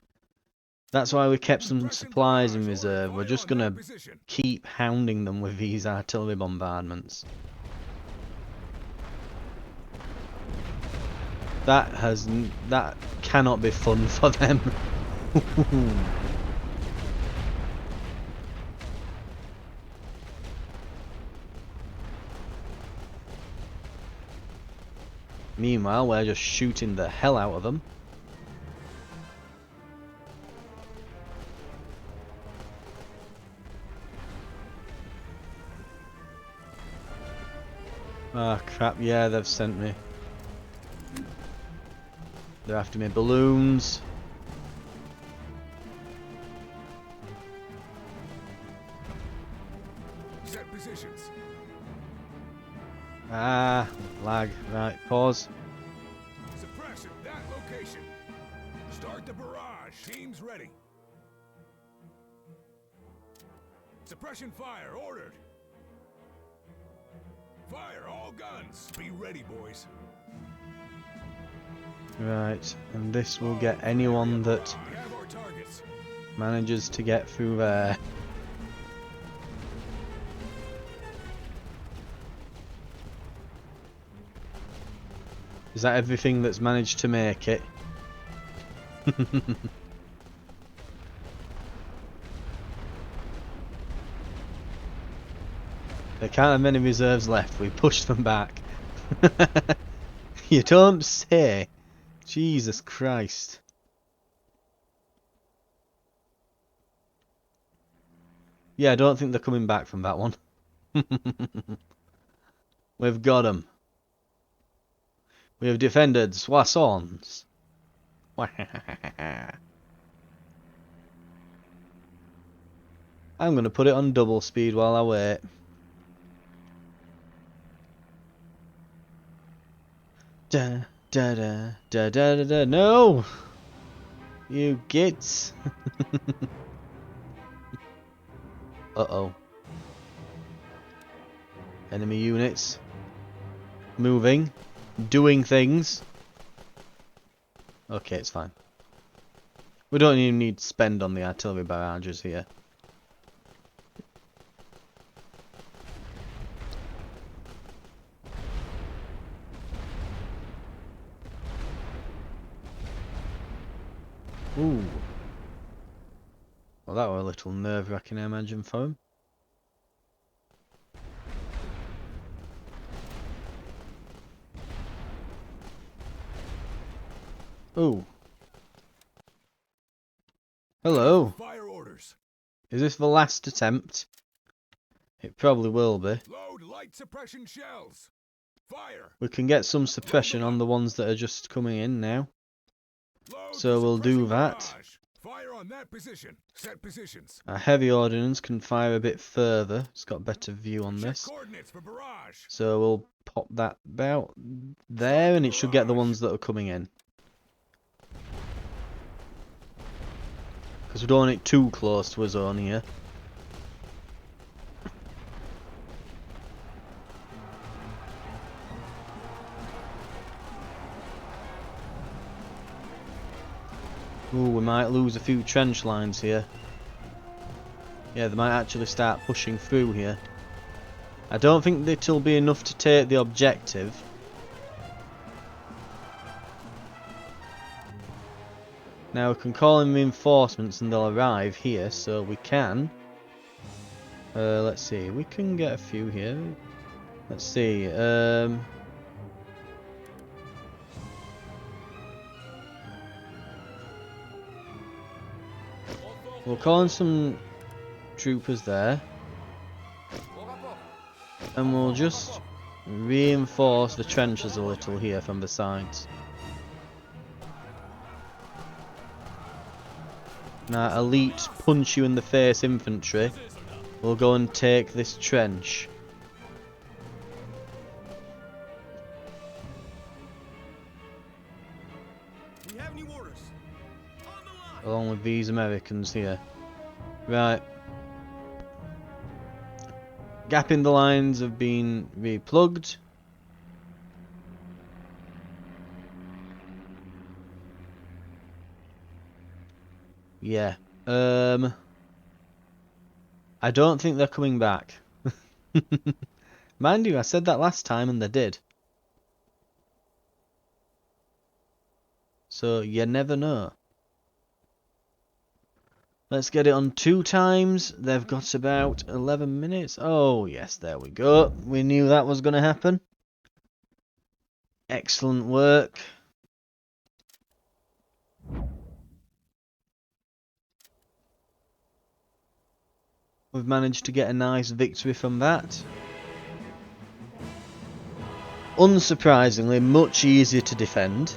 That's why we kept some supplies in reserve. We're just gonna keep hounding them with these artillery bombardments. That cannot be fun for them. Meanwhile, we're just shooting the hell out of them. Ah, crap, yeah, they've sent me. They're after me balloons. Set positions. Ah, lag. Right, pause. Suppress at that location. Start the barrage. Teams ready. Suppression fire ordered. Fire all guns. Be ready, boys. Right, and this will get anyone that We have our targets. manages to get through there. Is that everything that's managed to make it? They can't have many reserves left. We pushed them back. You don't say. Jesus Christ. Yeah, I don't think they're coming back from that one. We've got them. We have defended Soissons. I'm going to put it on double speed while I wait. Da da da da da da da. No! You gits! Uh-oh. Enemy units. Moving. Doing things. Okay, it's fine. We don't even need to spend on the artillery barrages here. Ooh. Well, that were a little nerve-wracking, I imagine, for him. Ooh. Hello. Fire orders. Is this the last attempt? It probably will be. Load light suppression shells. Fire. We can get some suppression on the ones that are just coming in now. Load So the we'll do suppression that. barrage. Fire on that position. Set positions. Our heavy ordnance can fire a bit further. It's got better view on Check this. coordinates for barrage. So we'll pop that about there and it should get the ones that are coming in. Because we don't want it too close to a zone here. Ooh, we might lose a few trench lines here. Yeah, they might actually start pushing through here. I don't think it'll be enough to take the objective. Now we can call in reinforcements and they'll arrive here, so we can. Let's see, we can get a few here. Let's see, we'll call in some troopers there. And we'll just reinforce the trenches a little here from the sides. Now, elite punch you in the face infantry will go and take this trench. We have new orders. On the line. Along with these Americans here. Right. Gap in the lines have been replugged. Yeah. I don't think they're coming back. Mind you, I said that last time and they did. So you never know. Let's get it on 2 times. They've got about 11 minutes. Oh, yes, there we go. We knew that was going to happen. Excellent work. We've managed to get a nice victory from that. Unsurprisingly, much easier to defend.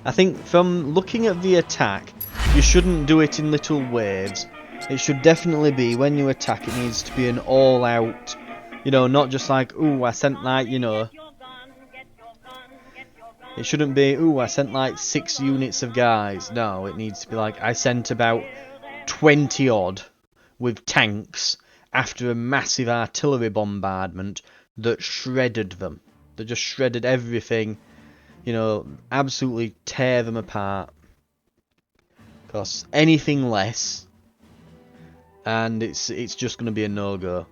I think from looking at the attack, you shouldn't do it in little waves. It should definitely be, when you attack, it needs to be an all-out, you know, not just like, ooh, I sent like, you know. It shouldn't be, ooh, I sent like 6 units of guys. No, it needs to be like, I sent about 20 odd with tanks after a massive artillery bombardment that shredded them. That just shredded everything, you know, absolutely tear them apart. Because anything less, and it's just going to be a no-go.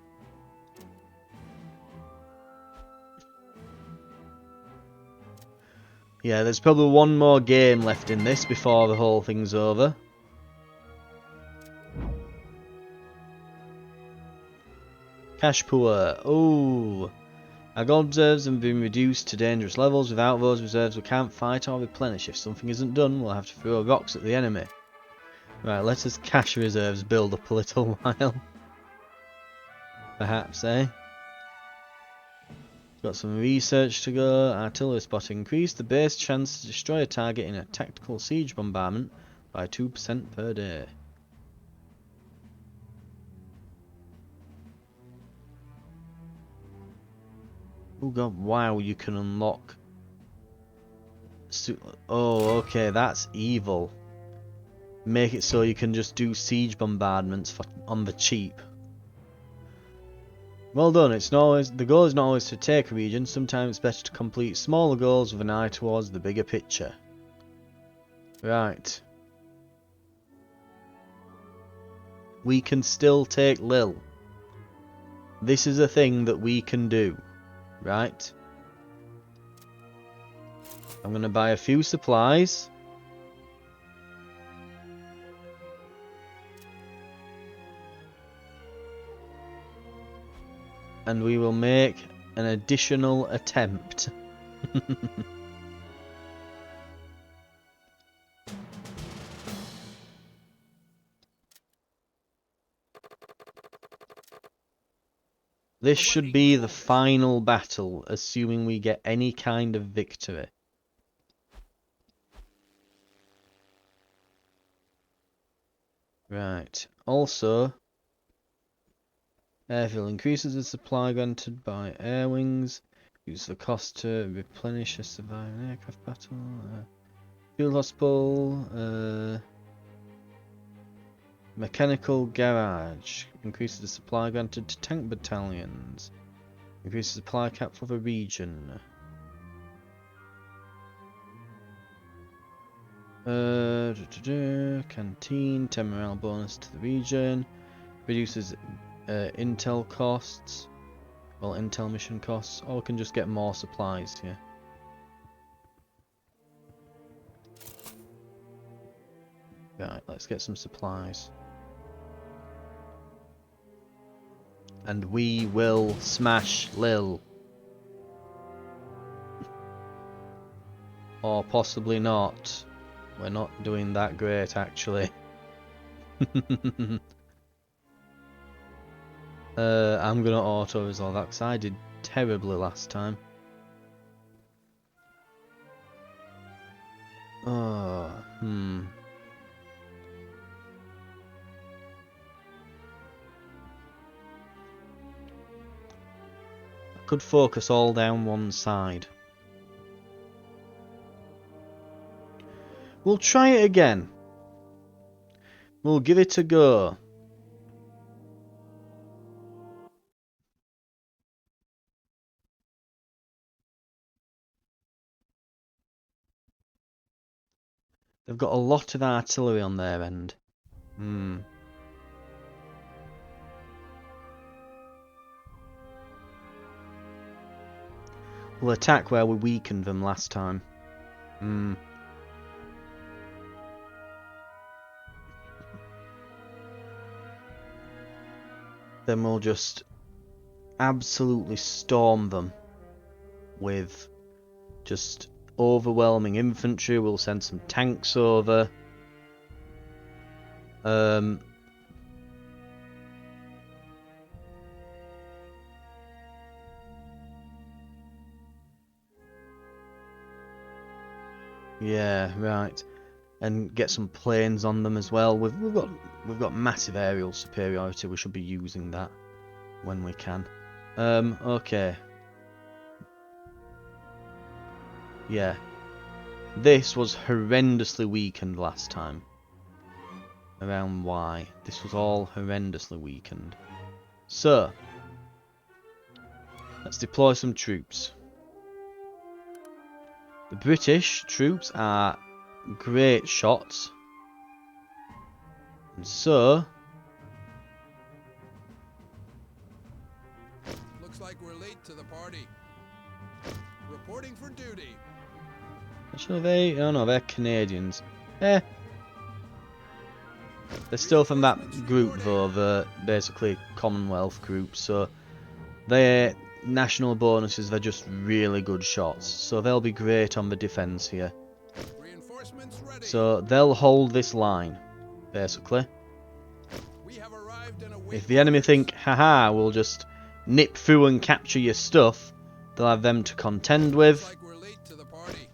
Yeah, there's probably one more game left in this before the whole thing's over. Cash poor. Oh, our gold reserves have been reduced to dangerous levels. Without those reserves, we can't fight or replenish. If something isn't done, we'll have to throw rocks at the enemy. Right, let us cash reserves build up a little while. Perhaps, eh? Got some research to go. Artillery spot increased. The base chance to destroy a target in a tactical siege bombardment by 2% per day. Oh god, wow, you can unlock... Oh, okay, that's evil. Make it so you can just do siege bombardments on the cheap. Well done, it's not always, the goal is not always to take a region, sometimes it's better to complete smaller goals with an eye towards the bigger picture. Right. We can still take Lille. This is a thing that we can do. Right. I'm going to buy a few supplies. And we will make an additional attempt. This should be the final battle, assuming we get any kind of victory. Right. Also, airfield increases the supply granted by air wings. Use the cost to replenish a surviving aircraft battle. Field hospital. Mechanical garage. Increases the supply granted to tank battalions. Increases the supply cap for the region. Canteen. 10 morale bonus to the region. Reduces intel costs. Well, intel mission costs. Or we can just get more supplies here. Right, let's get some supplies. And we will smash Lille. Or possibly not. We're not doing that great, actually. I'm gonna auto-resolve that because I did terribly last time. Oh, I could focus all down one side. We'll try it again. We'll give it a go. They've got a lot of artillery on their end. We'll attack where we weakened them last time. Then we'll just absolutely storm them with just overwhelming infantry. We'll send some tanks over. Yeah, right. And get some planes on them as well. We've got massive aerial superiority. We should be using that when we can. Okay. Yeah. This was horrendously weakened last time. Around Y. This was all horrendously weakened. So, let's deploy some troops. The British troops are great shots. And so... Looks like we're late to the party. Reporting for duty. Actually, oh no, they're Canadians. They're still from that group though, the basically Commonwealth group, so their national bonuses, they're just really good shots, so they'll be great on the defence here. Reinforcements ready. So they'll hold this line, basically. We have arrived and await If the enemy orders. think, haha, we'll just nip through and capture your stuff, they'll have them to contend with. Looks like we're late to the party.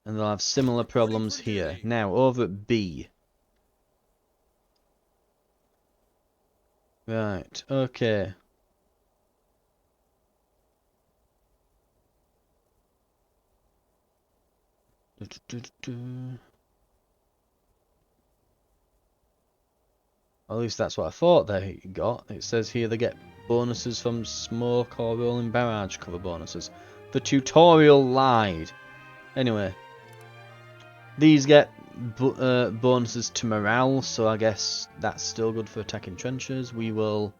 And they'll have similar problems here. Now, over at B. Right, okay. At least that's what I thought they got. It says here they get bonuses from smoke or rolling barrage cover bonuses. The tutorial lied. Anyway. These get bonuses to morale, so I guess that's still good for attacking trenches. We will...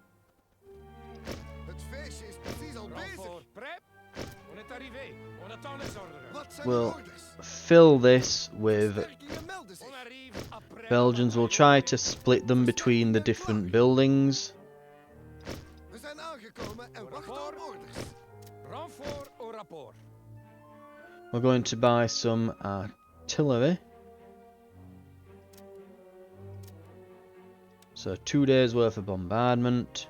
We'll fill this with... Belgians will try to split them between the different buildings. We're going to buy some artillery. So 2 days worth of bombardment.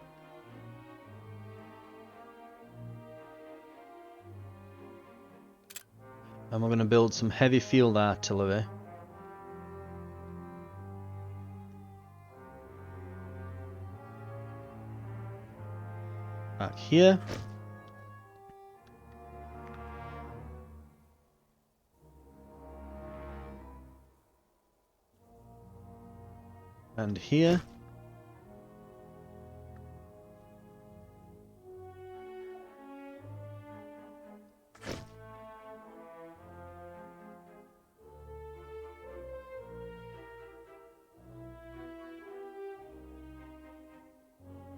And we're going to build some heavy field artillery. Back here. And here.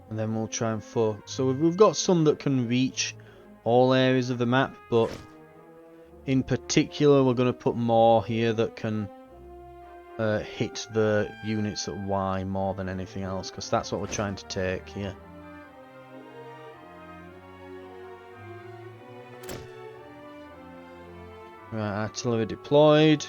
And then we'll try and focus. So we've got some that can reach all areas of the map, but in particular we're going to put more here that can hit the units at Y more than anything else, because that's what we're trying to take here. Right, artillery deployed.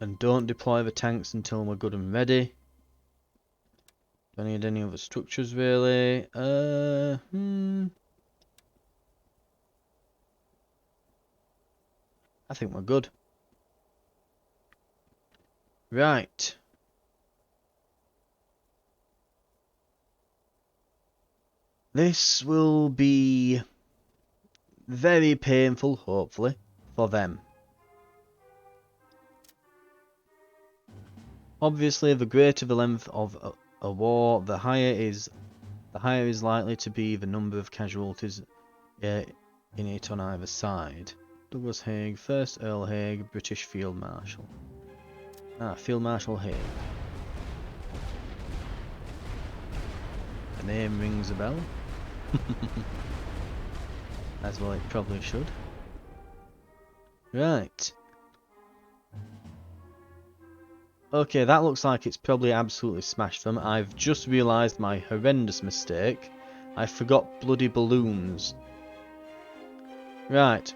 And don't deploy the tanks until we're good and ready. Do I need any other structures really? I think we're good. Right. This will be very painful, hopefully, for them. Obviously, the greater the length of a war, the higher is The higher is likely to be the number of casualties in it on either side. Douglas Haig, 1st Earl Haig, British Field Marshal. Ah, Field Marshal Haig. The name rings a bell. As well it probably should. Right. Okay, that looks like it's probably absolutely smashed them. I've just realised my horrendous mistake. I forgot bloody balloons. Right.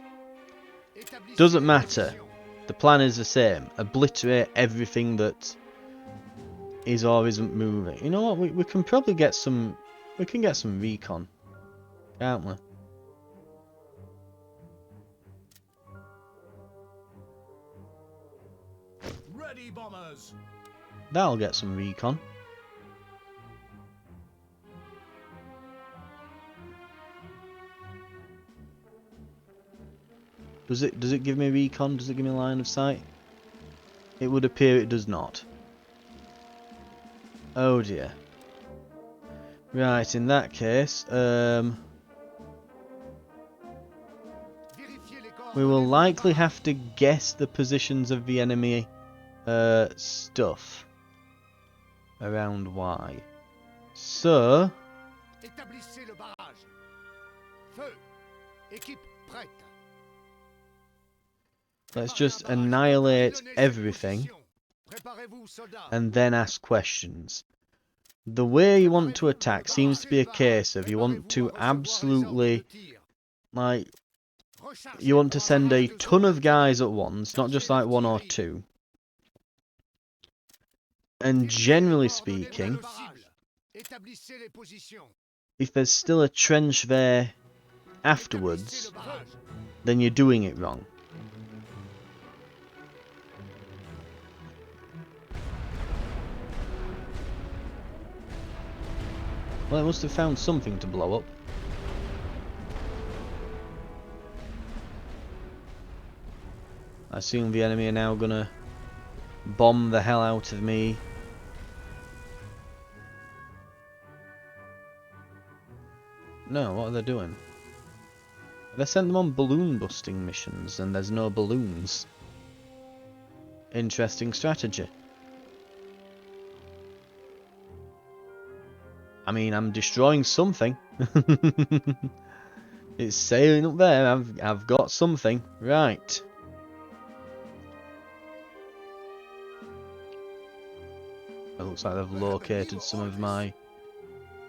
Doesn't matter. The plan is the same. Obliterate everything that is or isn't moving. You know what? We can probably get some... We can get some recon. Can't we? Ready, bombers. That'll get some recon. Does it give me recon? Does it give me line of sight? It would appear it does not. Oh dear. Right, in that case, we will likely have to guess the positions of the enemy stuff around Y. So, Établissez le barrage. Feu. Équipe prête. let's just annihilate everything Préparez-vous, soldats. and then ask questions. The way you want to attack seems to be a case of you want to absolutely, like, you want to send a ton of guys at once, not just like one or two. And generally speaking, if there's still a trench there afterwards, then you're doing it wrong. Well, it must have found something to blow up. I assume the enemy are now gonna bomb the hell out of me. No, what are they doing? They sent them on balloon busting missions and there's no balloons. Interesting strategy. I mean, I'm destroying something. It's sailing up there. I've got something. Right. It looks like they've located some of my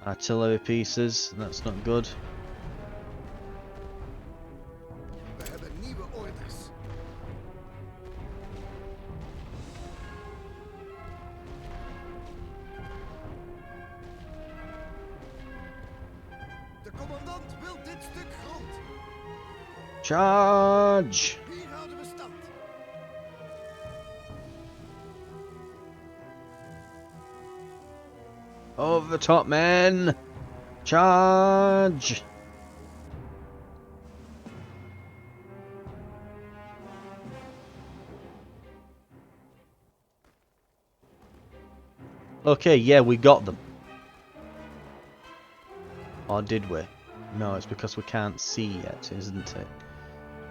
artillery pieces. That's not good. We hebben nieuwe orders. De commandant wil dit stuk grond. Charge! Hier houden we stand. Over the top, men! Charge! Okay, yeah, we got them. Or did we? No, it's because we can't see yet, isn't it?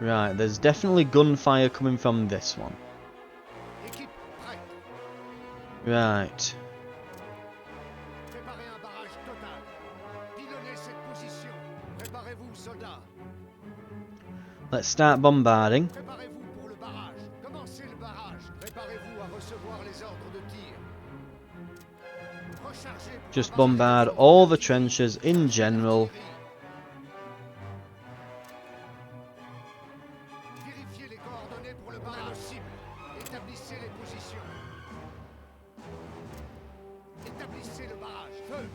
Right, there's definitely gunfire coming from this one. Right. Préparez un barrage total. Pilonnez cette position. Préparez-vous, soldats. Let's start bombarding. Préparez-vous pour le barrage. Commencez le barrage. Préparez-vous à recevoir les ordres de tir. Rechargez pour Just avancer bombard les ordres all the de tir. trenches in general. Vérifiez les coordonnées pour le barrage cible. Établissez les positions. Établissez le barrage. Feu.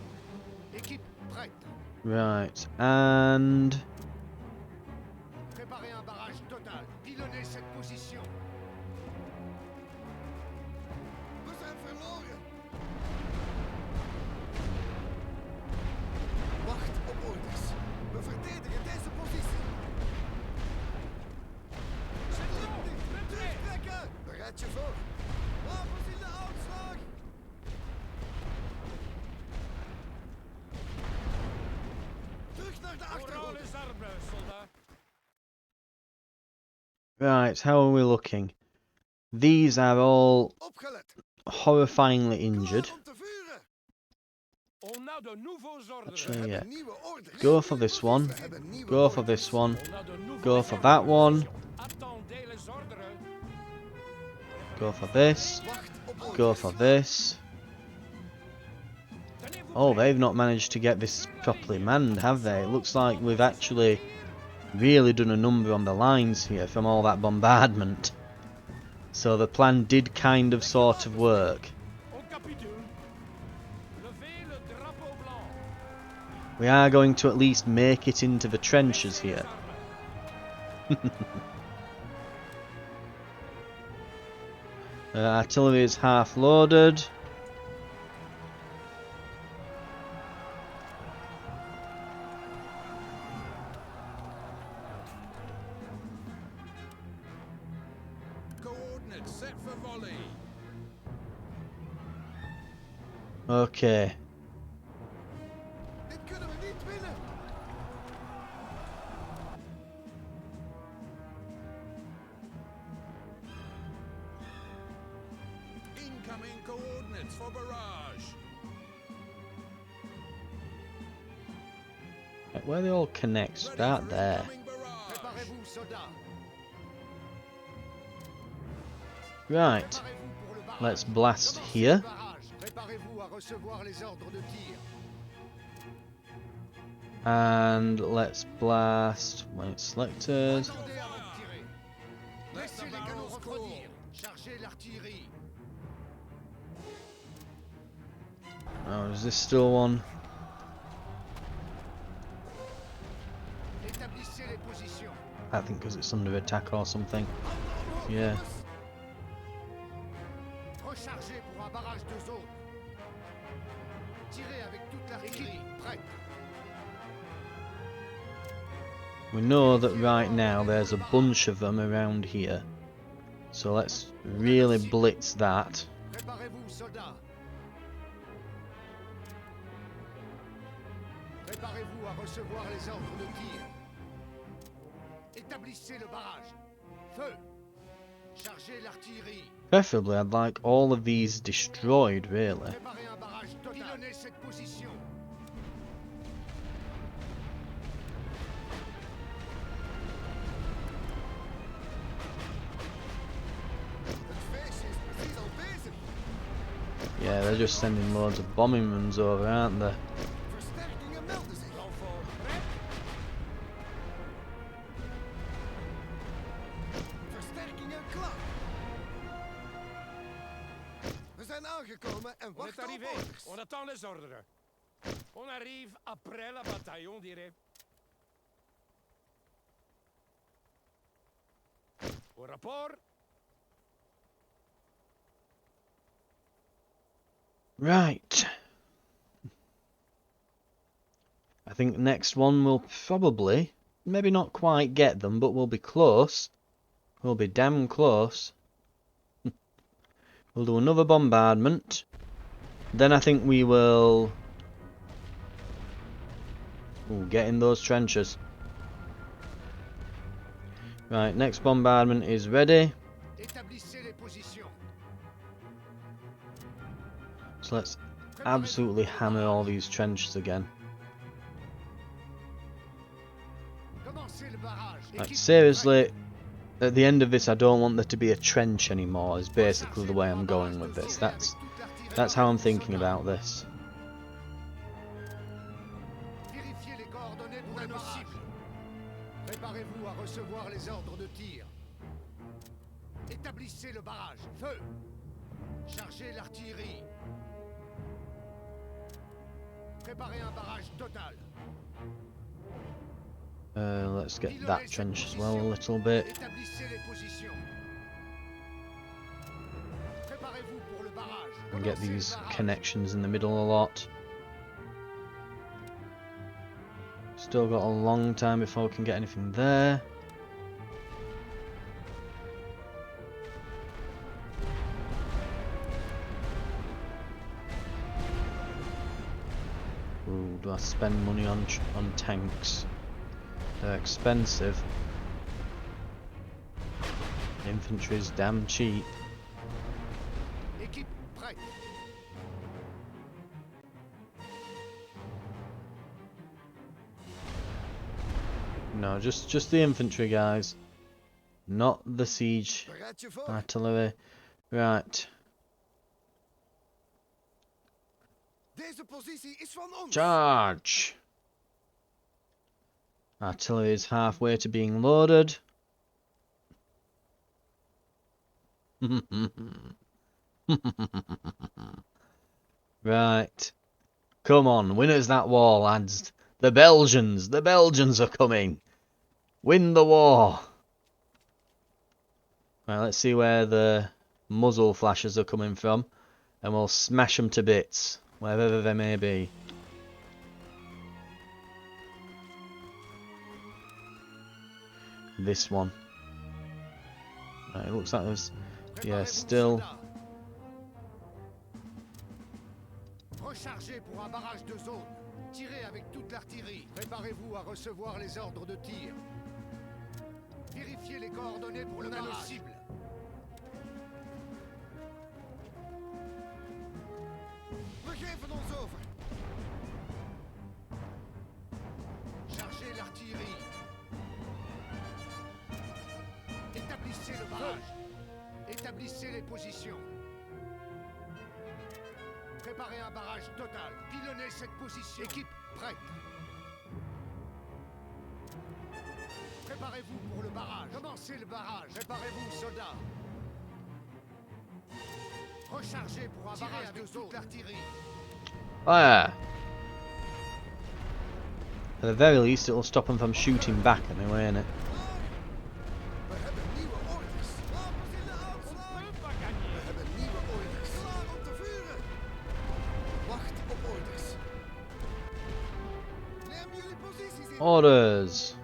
Équipe prête. Right, and... Préparez un barrage total. Pilonnez cette position. We zijn verloren. Wacht op orders. We verdedigen deze positie. Terugtrekken! Bereid je voor. Wapens in de uitslag. Right, how are we looking? These are all Opgelet. horrifyingly injured. Klaar om te vuren. On a de nouveaux ordres. Actually, yeah. Nieuwe orders. Go for this one. We hebben nieuwe Go for orders. this one. On a de nouveaux Go for ordres. that one. Attendez les ordres. Go for this. Wacht op orders. Go for this. Tenez-vous Oh, prêts. they've not managed to get this properly manned, have they? It looks like we've actually really done a number on the lines here from all that bombardment. So the plan did kind of sort of work. On capitule. Levez le drapeau blanc. We are going to at least make it into the trenches here. Artillery is half loaded. Coordinates set for volley. Okay. Dit kunnen we niet winnen. Incoming coordinates for barrage. Where they all connect, Ready start for there. incoming barrage. Préparez-vous, soldats. Right, Préparez-vous pour le barrage. let's blast Commencez here. le barrage. Préparez-vous à recevoir les ordres de tir. And let's blast when it's selected. Attendez avant de tirer. Let Laissez the les canons barrels cool. refroidir. Chargez l'artillerie. Oh, is this still one? Établissez les positions. I think because it's under attack or something. Yeah. Rechargez pour un barrage de zone. Tirez avec toute l'artillerie. Prête. We know that right now there's a bunch of them around here. So let's really blitz that. Préparez-vous, soldats. Préparez-vous à recevoir les ordres de tir. Établissez le barrage. Feu. Chargez l'artillerie. Preferably I'd like all of these destroyed, really. Préparez un barrage total. Pilonnez cette position. Het feestje is precies al bezig. Yeah, they're just sending loads of bombing runs over, aren't they? Versterkingen melden zich. Renfort prêt. Versterkingen klaar. We zijn aangekomen en On est wachten op arrivé. orders. On attend les ordres. On arrive après la bataille, on dirait. Au rapport. Right. I think next one will probably, maybe not quite get them, but we'll be close. We'll be damn close. We'll do another bombardment. Then I think we will... Ooh, get in those trenches. Right, next bombardment is ready. Établissez les positions. So let's absolutely hammer all these trenches again. Commencez le barrage. Like, Équipe seriously, at the end of this I don't want there to be a trench anymore, is basically the way I'm going with this. That's how I'm thinking about this. Vérifiez les coordonnées pour nos cibles. Préparez-vous à recevoir les ordres de tir. Établissez le barrage. Feu. Chargez l'artillerie. Préparez un barrage total. Let's get that trench as well a little bit. Établissez les positions. Préparez-vous pour le barrage. And get Commencez le these barrage. connections in the middle a lot. Still got a long time before we can get anything there. Ooh, do I spend money on tanks? They're expensive. Infantry's damn cheap. Équipe prête. No, just the infantry, guys. Not the siege Bereid je voor? artillery. Right. Deze positie is van ons. Charge! Artillery is halfway to being loaded. Right. Come on, win us that war, lads. The Belgians are coming. Win the war. Right, let's see where the muzzle flashes are coming from. And we'll smash them to bits, wherever they may be. This one. Right, it looks like there's... Yeah, still... Rechargez pour un barrage de zone. Tirez avec toute l'artillerie. Préparez-vous à recevoir les ordres de tir. Vérifiez les coordonnées pour le barrage. Cible. We geven ons over. Chargez l'artillerie. Établissez le barrage. Établissez les positions. Préparez un barrage total. Pilonnez cette position. Équipe prête. Préparez-vous pour le barrage. Commencez le barrage. Préparez-vous, soldats. Rechargez pour un barrage de toute l'artillerie. Fire! At the very least, it'll stop them from shooting back anyway, innit? We hebben nieuwe orders. Wapens in de aanslag. We hebben nieuwe orders. Klaar om te vuren. Wacht op orders. Neem jullie posities in. Orders!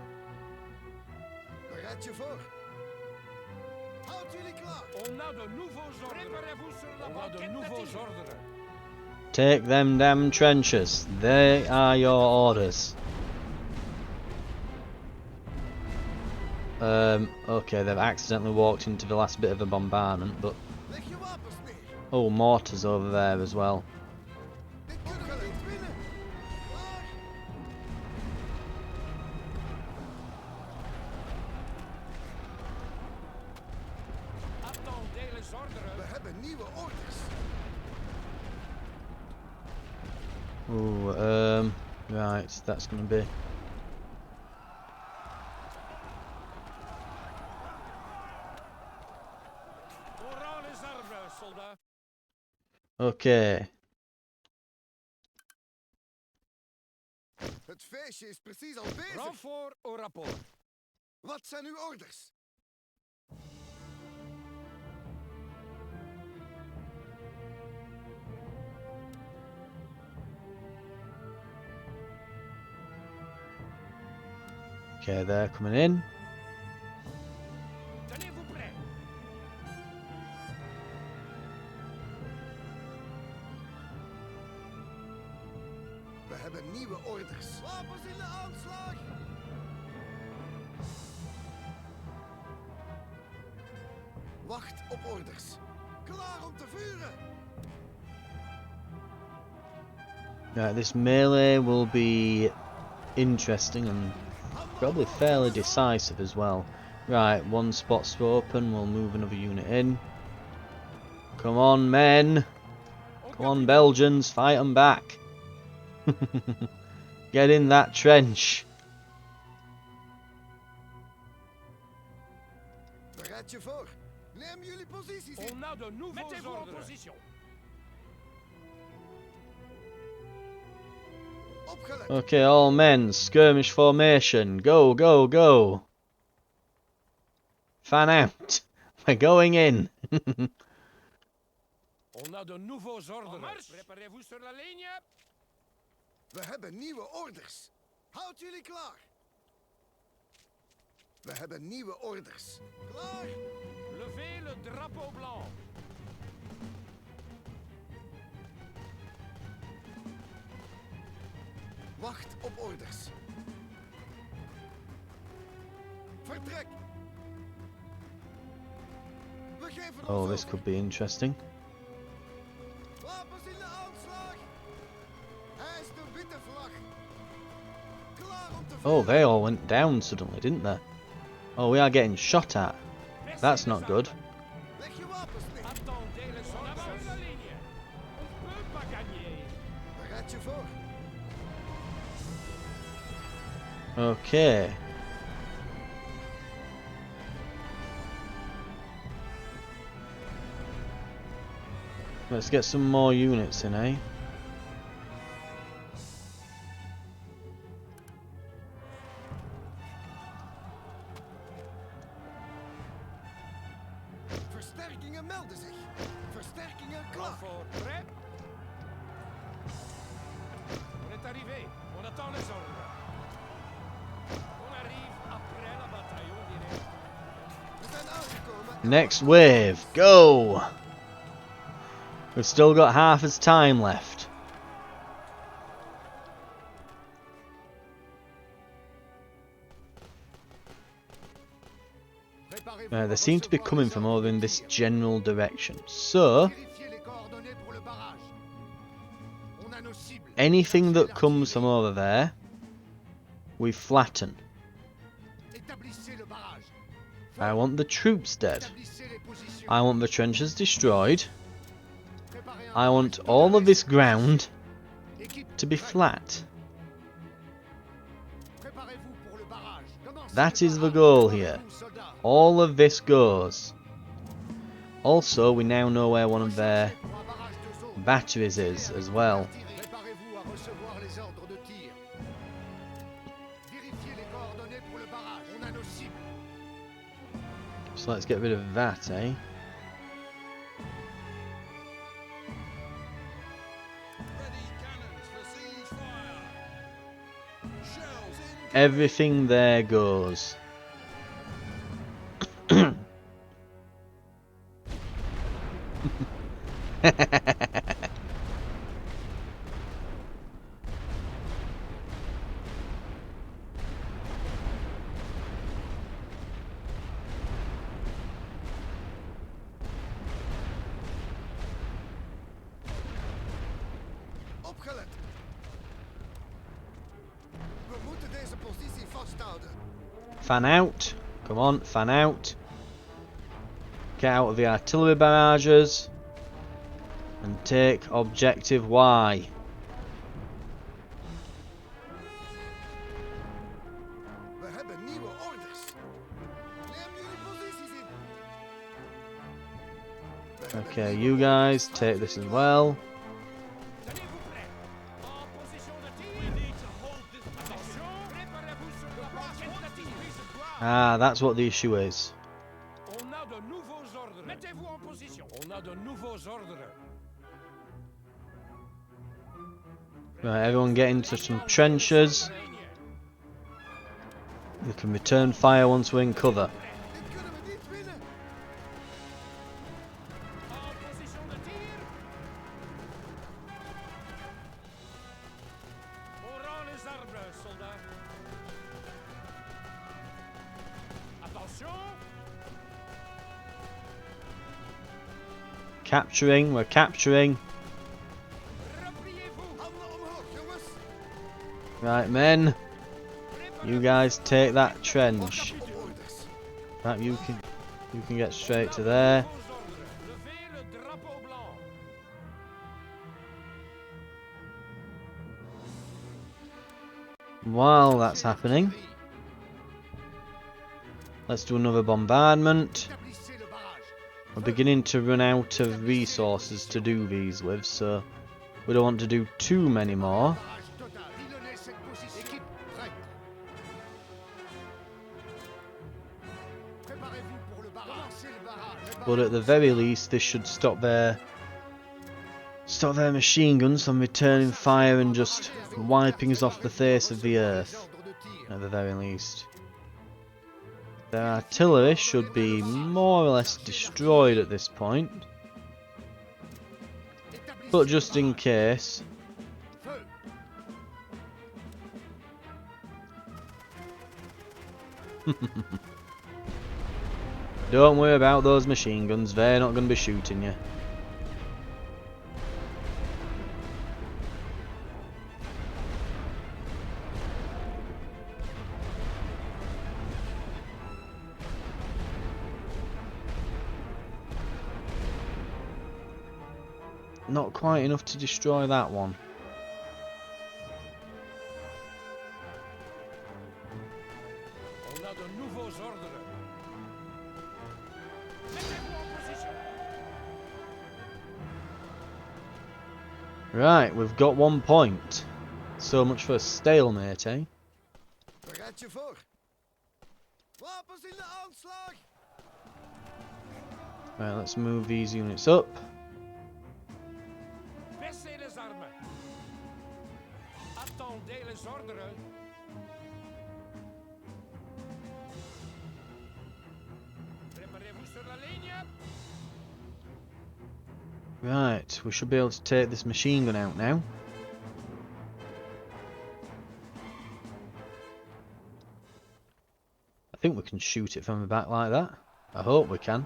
Bereid je voor. Houd jullie klaar. On a de nouveaux ordres. Préparez-vous sur la banquette. On a de nouveaux ordres. Take them damn trenches. They are your orders. Okay, they've accidentally walked into the last bit of a bombardment, but... Leg je wapens neer. Oh, mortars over there as well. Dit kunnen we niet winnen. Klaar. Attendez les ordres. We hebben nieuwe orders. Ooh, right, that's gonna be... On rend les armes, soldats. Okay. Het feestje is precies al bezig. Renfort au rapport. Wat zijn uw orders? Okay, they're coming in. Tenez-vous prêts. We hebben nieuwe orders. Wapens in de aanslag. Wacht op orders. Klaar om te vuren. Right, this melee will be interesting and probably fairly decisive as well. Right, one spot's open, we'll move another unit in. Come on, men! Come on, Belgians, fight them back! Get in that trench! Bereid je voor. Neem jullie posities in. On a de nouveaux ordres. En position. Opgelet. Okay, all men, skirmish formation, go, go, go! Fan out! We're going in! On a de nouveaux ordres. Préparez-vous sur la ligne. We hebben nieuwe orders. Houd jullie klaar. We hebben nieuwe orders. Klaar. Levez le drapeau blanc. Wacht op orders. Vertrek. Oh, this could be interesting. Wapens in de aanslag. Hij is de witte vlag. Klaar om te Oh, vuren. they all went down suddenly, didn't they? Oh, we are getting shot at. That's not good. Leg je wapens neer. Attendez les soldats sur la ligne. On peut pas gagner. Bereid je voor. Okay. Let's get some more units in, eh? Versterkingen melden zich. Versterkingen klaar. Renfort prêt? On est arrivé. On attend les ordres. On arrive après la bataille, on dirait. We zijn aangekomen. Next wave, go! We've still got half as time left. They seem to be coming from over in this general direction. So, Vérifiez les coordonnées pour le barrage. On a nos cibles. anything that comes from over there, we flatten. Établissez le barrage. I want the troops dead. Établissez les positions. I want the trenches destroyed. Préparez un I want barrage all of this total. ground Équipe, to be prête. flat. Préparez-vous pour le barrage. Commencez That le is the barrage. goal here. Préparez-vous, soldats. All of this goes. Also, we now know where one of their Pour un barrage de zone. batteries is as well. Préparez-vous à recevoir les ordres de tir. Vérifiez les coordonnées pour le barrage. On a nos cibles. So let's get rid of that, eh? Ready cannons for siege fire. Shells in. Everything there goes. Opgelet. We moeten deze positie vasthouden. Fan out. Come on, fan out. Get out of the artillery barrages. And take objective Y. We hebben nieuwe orders. Neem jullie posities in. We hebben Okay, nieuwe you orders. guys take this as well. Tenez-vous prêts. En position de tir. We need to hold this position. Préparez-vous sur la banquette de tir. Ah, that's what the issue is. On a de nouveaux ordres. Mettez-vous en position. On a de nouveaux ordres. Right, everyone get into some trenches. We can return fire once we're in cover. Dit kunnen we niet winnen. En position de tir. On rend les arbres, soldats. Attention. Capturing, we're capturing. Repliez-vous. Handen omhoog, jongens. Right, men, you guys take that trench. Op orders. Right, you can get straight to there. Vos ordres. Levez le drapeau blanc. While that's happening, let's do another bombardment. Établissez le barrage. We're beginning to run out of resources to do these with, so we don't want to do too many more. Barrage total. Pilonnez cette position. Équipe, prête. Préparez-vous pour le barrage. Commencez le barrage. But at the very least, this should stop their machine guns from returning fire and just wiping us off the face of the earth. Ordre de tir. At the very least, their artillery should be more or less destroyed at this point. Établissez But le just in barrage. case, Feu. Don't worry about those machine guns, they're not going to be shooting you. Not quite enough to destroy that one. On a de nouveaux ordres. Mettez-vous en position. Right, we've got 1 point. So much for a stalemate, eh? Bereid je voor. Wapens in de aanslag. Right, let's move these units up. Baissez les armes. Attendez les ordres. Préparez-vous sur la ligne. Right, we should be able to take this machine gun out now. I think we can shoot it from the back like that. I hope we can.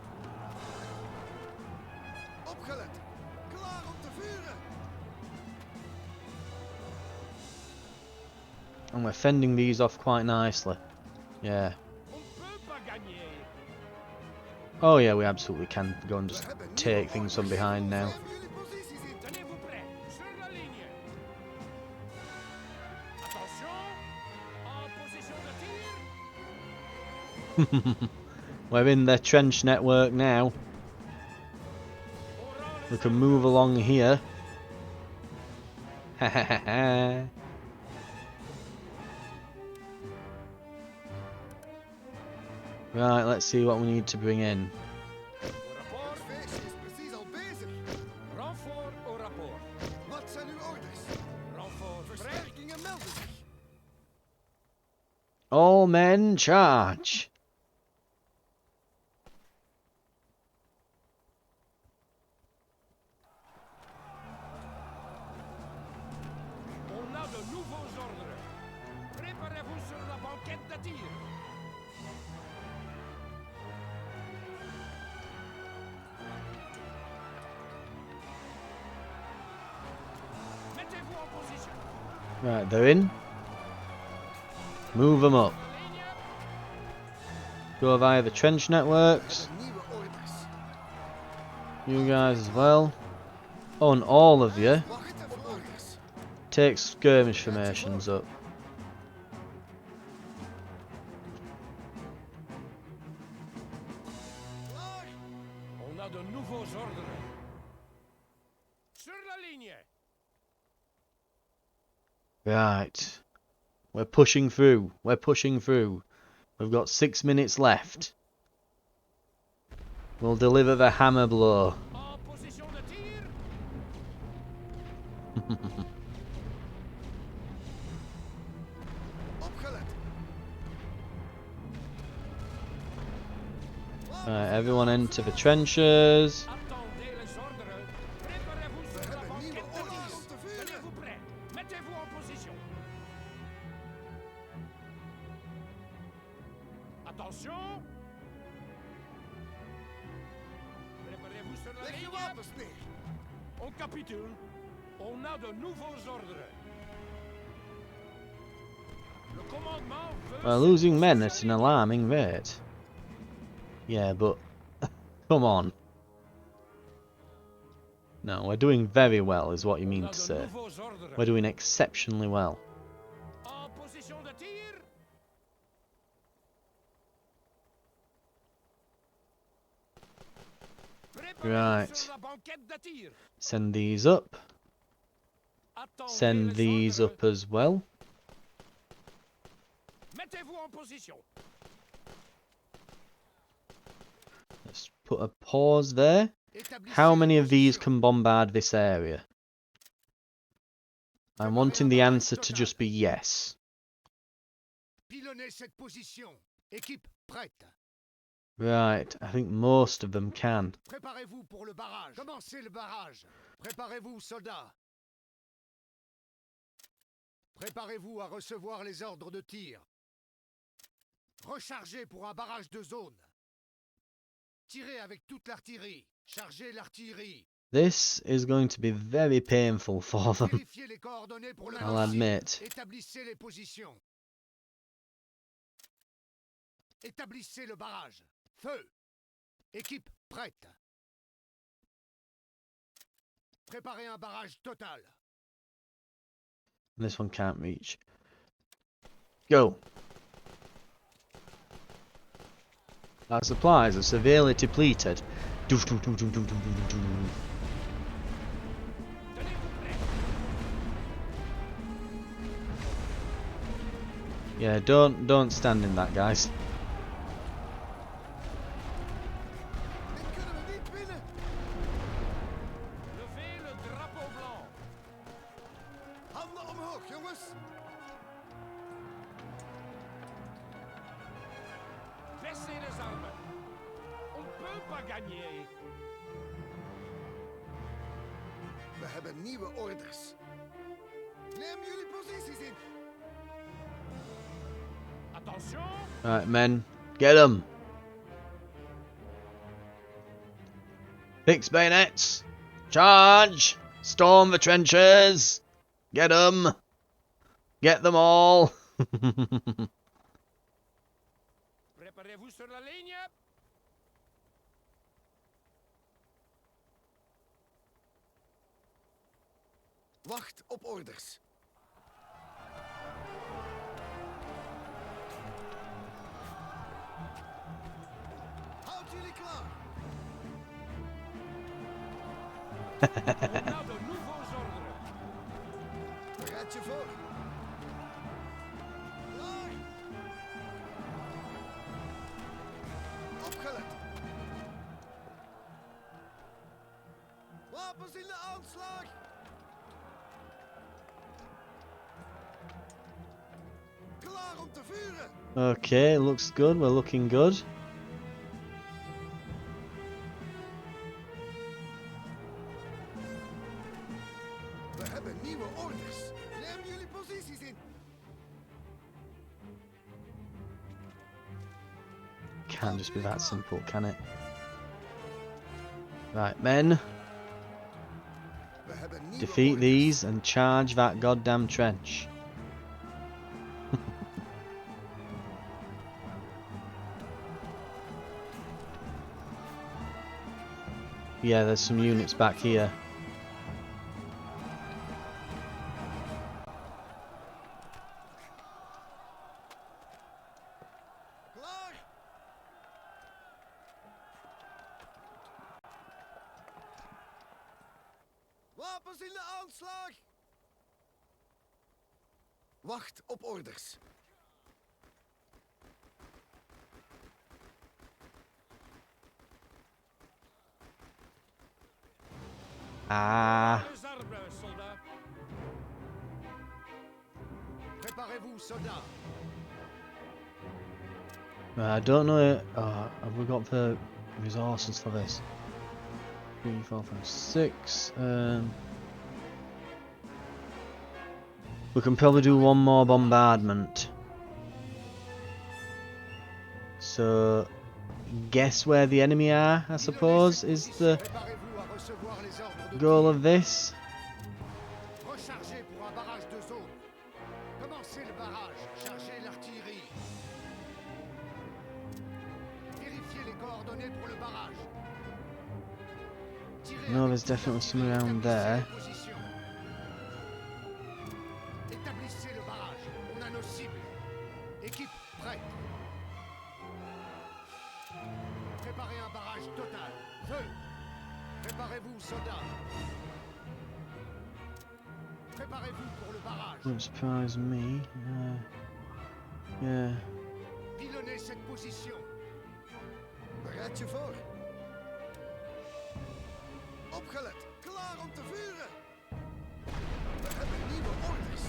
Opgelet. Klaar om te vuren. And we're fending these off quite nicely. Yeah. On ne peut pas gagner. Oh yeah, we absolutely can go and just take things from behind now. Geef jullie posities in. Tenez-vous prêts. Sur la ligne. Attention. En position de tir. We're in their trench network now. On rend les We can move along here. Right, let's see what we need to bring in. au rapport. Het feestje is precies al bezig. Renfort au rapport. Wat zijn uw orders? Renfort prêt. Versterkingen melden zich. All men charge. On a de nouveaux ordres. Préparez-vous sur la banquette de tir. Mettez-vous en position. Right, they're in. Move them up. Ligne. Go via the trench networks. Nieuwe orders. You guys as well. Oh, and all of you Wachten op orders. take skirmish formations up. Klaar. On a de nouveaux ordres. Sur la ligne. Right. We're pushing through. We're pushing through. We've got 6 minutes left. We'll deliver the hammer blow. En position de tir. Opgelet. Right, everyone enter the trenches. Attendez les ordres. Préparez-vous sur la hebben nieuwe banquette de orders om te tir. vuren. Tenez-vous prêts. Mettez-vous en position. Attention. Préparez-vous sur la Leg je ligne. wapens neer. On capitule. On a de nouveaux ordres. Le commandement veut... We're losing men at an alarming rate. Yeah, but come on. No, we're doing very well, is what you On mean a to de say. nouveaux ordres. We're doing exceptionally well. En position de tir. Préparez-vous Right. sur la banquette de tir. Send these up. Attendez Send les these ordres. up as well. Mettez-vous en position. Let's put a pause there. Établissez How les many of these positions. can bombard this area? I'm wanting the answer to just be yes. Pilonnez cette position. Équipe prête. Right, I think most of them can. Préparez-vous pour le barrage. Commencez le barrage. Préparez-vous, soldats. Préparez-vous à recevoir les ordres de tir. Rechargez pour un barrage de zone. Tirez avec toute l'artillerie. Chargez l'artillerie. This is going to be very painful for them, Vérifiez les coordonnées pour I'll la admit. Établissez les positions. Établissez le barrage. Feu. Équipe prête. Préparez un barrage total. This one can't reach. Go. Our supplies are severely depleted. Doof, doof, doof, doof, doof, doof, doof, doof. Yeah, don't stand in that, guys. Dit kunnen we niet winnen. Levez le drapeau blanc. Handen omhoog, jongens. Baissez les armes. On ne peut pas gagner. We hebben nieuwe orders. Neem jullie posities in. Attention. Right, men, get them. Fix bayonets. Charge. Storm the trenches. Get them. Get them all. Préparez-vous sur la ligne. Wacht op orders. Houd jullie klaar. On a de nouveaux ordres. Bereid je voor. Klaar. Opgelet. Wapens in de aanslag. Klaar om te vuren. Okay, looks good. We're looking good. We hebben nieuwe orders. Neem jullie posities in. Can't just be that simple, can it? Right, men, We hebben nieuwe defeat orders. these and charge that goddamn trench. Yeah, there's some units back here. Klaar. Wapens in de aanslag. Wacht op orders. Ah, Les arbres, soldats. Préparez-vous, soldats. I don't know. Have we got the resources for this? 3, 4, 5, 6. We can probably do one more bombardment. So, guess where the enemy are, I suppose, is the Préparez-vous à recevoir les ordres de goal of this. recharger pour un barrage de zone. Commencez le barrage. Chargez l'artillerie. Vérifiez les coordonnées pour le barrage. Tirez No, avec there's toute definitely some l'artillerie. around Établissez there. les positions. Établissez le barrage. On a nos cibles. Équipe prête. Préparez un barrage total. Feu. Préparez-vous, soldats. Préparez-vous pour le barrage. Won't surprise me. Yeah. Pilonnez cette position. Bereid je voor. Opgelet. Klaar om te vuren. We hebben nieuwe orders.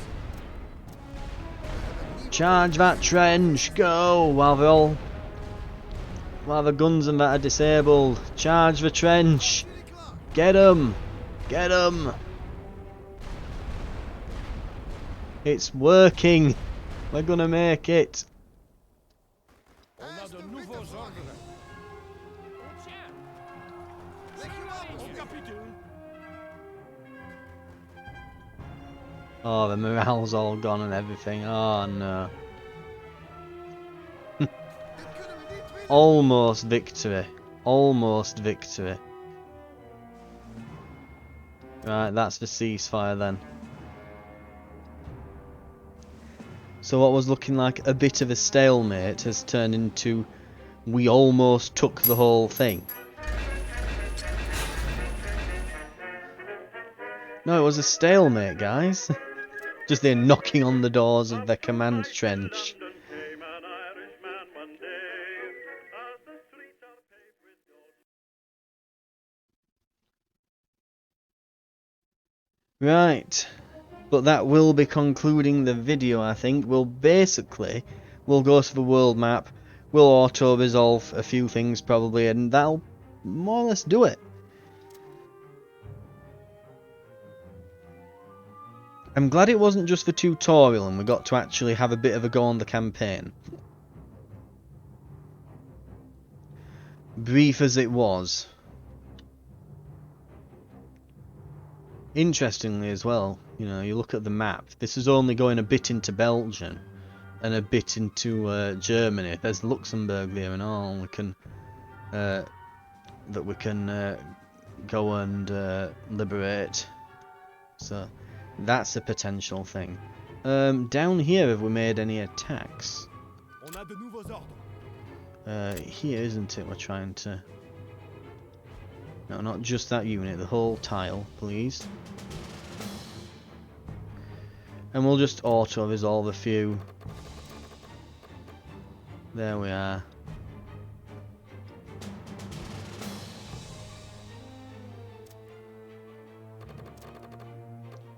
We hebben nieuwe Charge that trench, go! While the guns and that are disabled. Charge the trench. Jullie klaar. Get 'em! Get 'em! It's working! We're gonna make it! On a Hij is de de nouveaux witte vlag. ordres. On tient. capitaine. Oh, the morale's all gone and everything. Oh no. Almost victory. Almost victory. Right, that's the ceasefire then. So what was looking like a bit of a stalemate has turned into we almost took the whole thing. No, it was a stalemate, guys. Just they're knocking on the doors of the command trench. Right. But that will be concluding the video, I think. We'll go to the world map, we'll auto-resolve a few things probably, and that'll more or less do it. I'm glad it wasn't just the tutorial and we got to actually have a bit of a go on the campaign. Brief as it was. Interestingly as well, you know, you look at the map, this is only going a bit into Belgium and a bit into Germany. There's Luxembourg there and all we can that we can go and liberate. So that's a potential thing. Down here, have we made any attacks? On a de nouveaux ordres. Here, isn't it? We're trying to... No, not just that unit, the whole tile, please. And we'll just auto-resolve a few. There we are.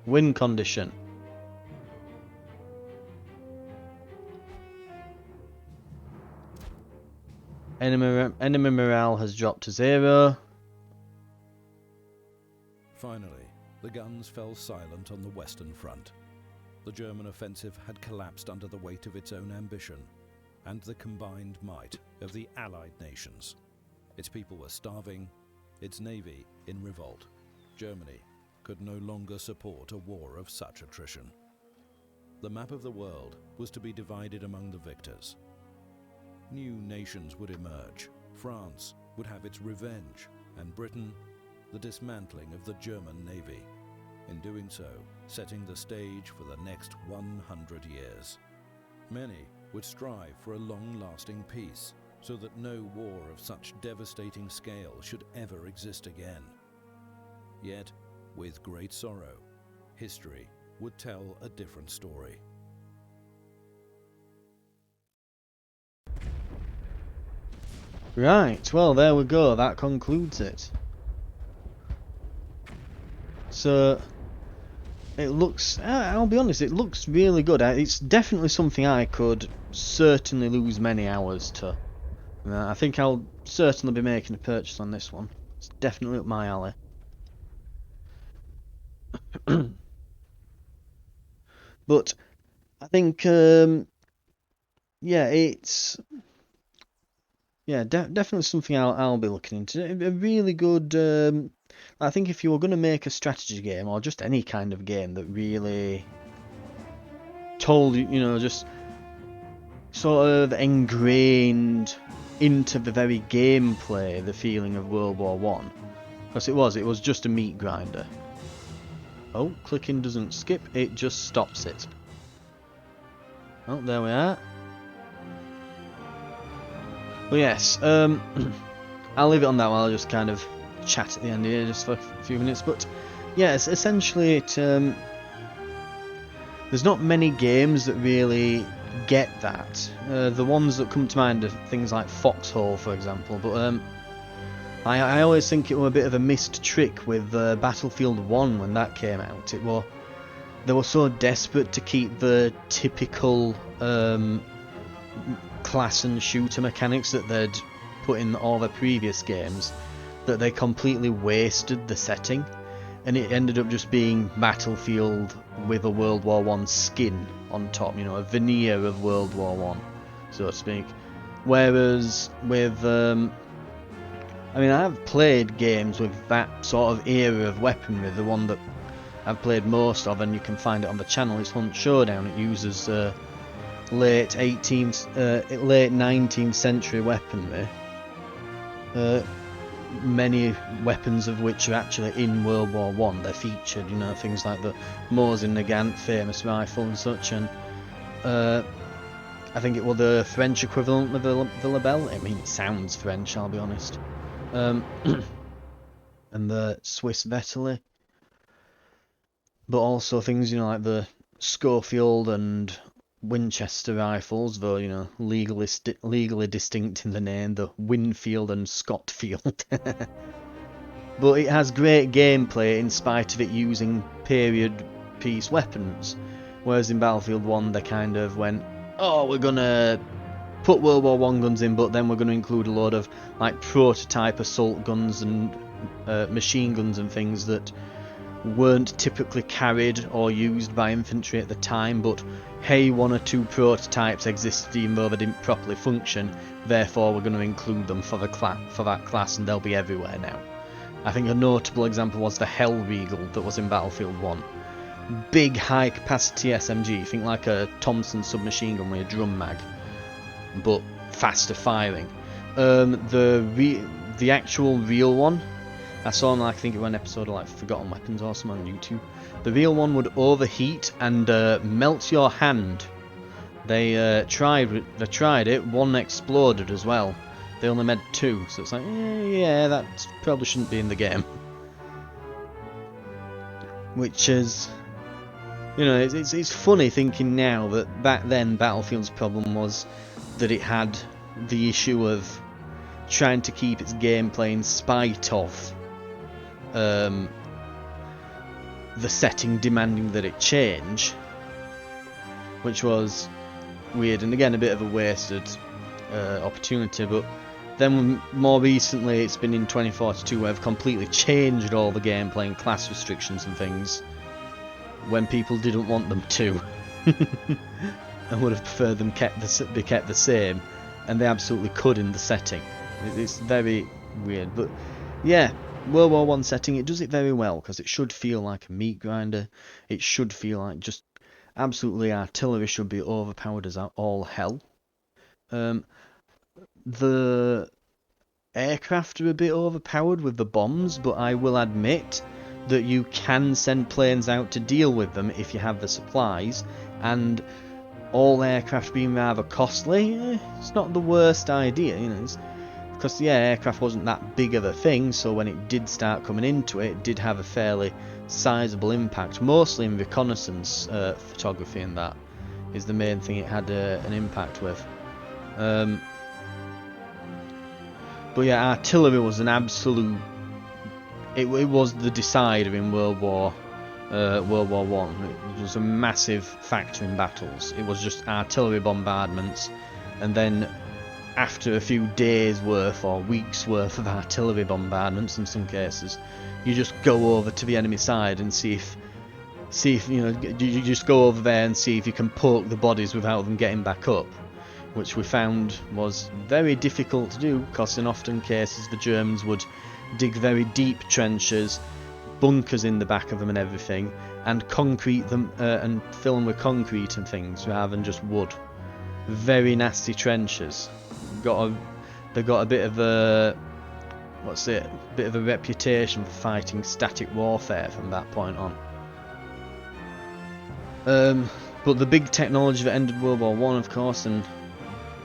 Win condition. Enemy morale has dropped to 0. Finally, the guns fell silent on the Western Front. The German offensive had collapsed under the weight of its own ambition and the combined might of the Allied nations. Its people were starving, its navy in revolt. Germany could no longer support a war of such attrition. The map of the world was to be divided among the victors. New nations would emerge. France would have its revenge, and Britain the dismantling of the German navy. In doing so, setting the stage for the next 100 years. Many would strive for a long-lasting peace, so that no war of such devastating scale should ever exist again. Yet, with great sorrow, history would tell a different story. Right, well there we go, that concludes it. So, it looks, I'll be honest, it looks really good. It's definitely something I could certainly lose many hours to. I think I'll certainly be making a purchase on this one. It's definitely up my alley. But I think, yeah, it's definitely something I'll be looking into. A really good. I think if you were going to make a strategy game or just any kind of game that really told you, you know, just sort of ingrained into the very gameplay the feeling of World War One, because it was just a meat grinder. Oh, clicking doesn't skip, it just stops it. Oh, there we are. Well, yes, I'll leave it on that one. I'll just kind of chat at the end here just for a few minutes. But yes, essentially, there's not many games that really get that. The ones that come to mind are things like Foxhole, for example. But I always think it was a bit of a missed trick with Battlefield 1 when that came out. They were so desperate to keep the typical class and shooter mechanics that they'd put in all the previous games that they completely wasted the setting, and it ended up just being Battlefield with a World War One skin on top, you know, a veneer of World War One, so to speak. Whereas with I mean, I've played games with that sort of era of weaponry. The one that I've played most of, and you can find it on the channel, is Hunt Showdown. It uses late 19th century weaponry. Many weapons of which are actually in World War One. They're featured, you know, things like the Mosin Nagant famous rifle and such, and I think it was the French equivalent of the Labelle. I mean, it sounds French, I'll be honest. And the Swiss Vetterli, but also things, you know, like the Schofield and Winchester rifles, though, you know, legally distinct in the name, the Winfield and Scottfield. But it has great gameplay in spite of it using period piece weapons, whereas in Battlefield 1 they kind of went, oh, we're gonna put World War One guns in, but then we're going to include a load of like prototype assault guns and machine guns and things that weren't typically carried or used by infantry at the time, but hey, one or two prototypes existed even though they didn't properly function, therefore we're going to include them for that class, and they'll be everywhere now. I think a notable example was the Hellriegel that was in Battlefield 1. Big high capacity SMG, think like a Thompson submachine gun with a drum mag, but faster firing. The actual real one, I saw him, like, I think it was an episode of like Forgotten Weapons or something on YouTube. The real one would overheat and melt your hand. They tried it. One exploded as well. They only made 2, so it's like, yeah, that probably shouldn't be in the game. Which is, you know, it's funny thinking now that back then Battlefield's problem was that it had the issue of trying to keep its gameplay in spite of the setting demanding that it change, which was weird and again a bit of a wasted opportunity. But then more recently it's been in 2042 where they've completely changed all the gameplay and class restrictions and things when people didn't want them to and would have preferred them be kept the same, and they absolutely could in the setting. It's very weird, but yeah, World War One setting, it does it very well because it should feel like a meat grinder. It should feel like just absolutely artillery should be overpowered as all hell. The aircraft are a bit overpowered with the bombs, but I will admit that you can send planes out to deal with them if you have the supplies, and all aircraft being rather costly, it's not the worst idea, you know, because the aircraft wasn't that big of a thing, so when it did start coming into it, it did have a fairly sizable impact, mostly in reconnaissance photography, and that is the main thing it had an impact with. But yeah, artillery was an absolute, it was the decider in World War One. It was a massive factor in battles. It was just artillery bombardments, and then after a few days worth or weeks worth of artillery bombardments in some cases, you just go over to the enemy side and see if you know, you just go over there and see if you can poke the bodies without them getting back up, which we found was very difficult to do because in often cases the Germans would dig very deep trenches, bunkers in the back of them and everything, and concrete them and fill them with concrete and things rather than just wood. Very nasty trenches. They got a bit of a bit of a reputation for fighting static warfare from that point on. But the big technology that ended World War One, of course, and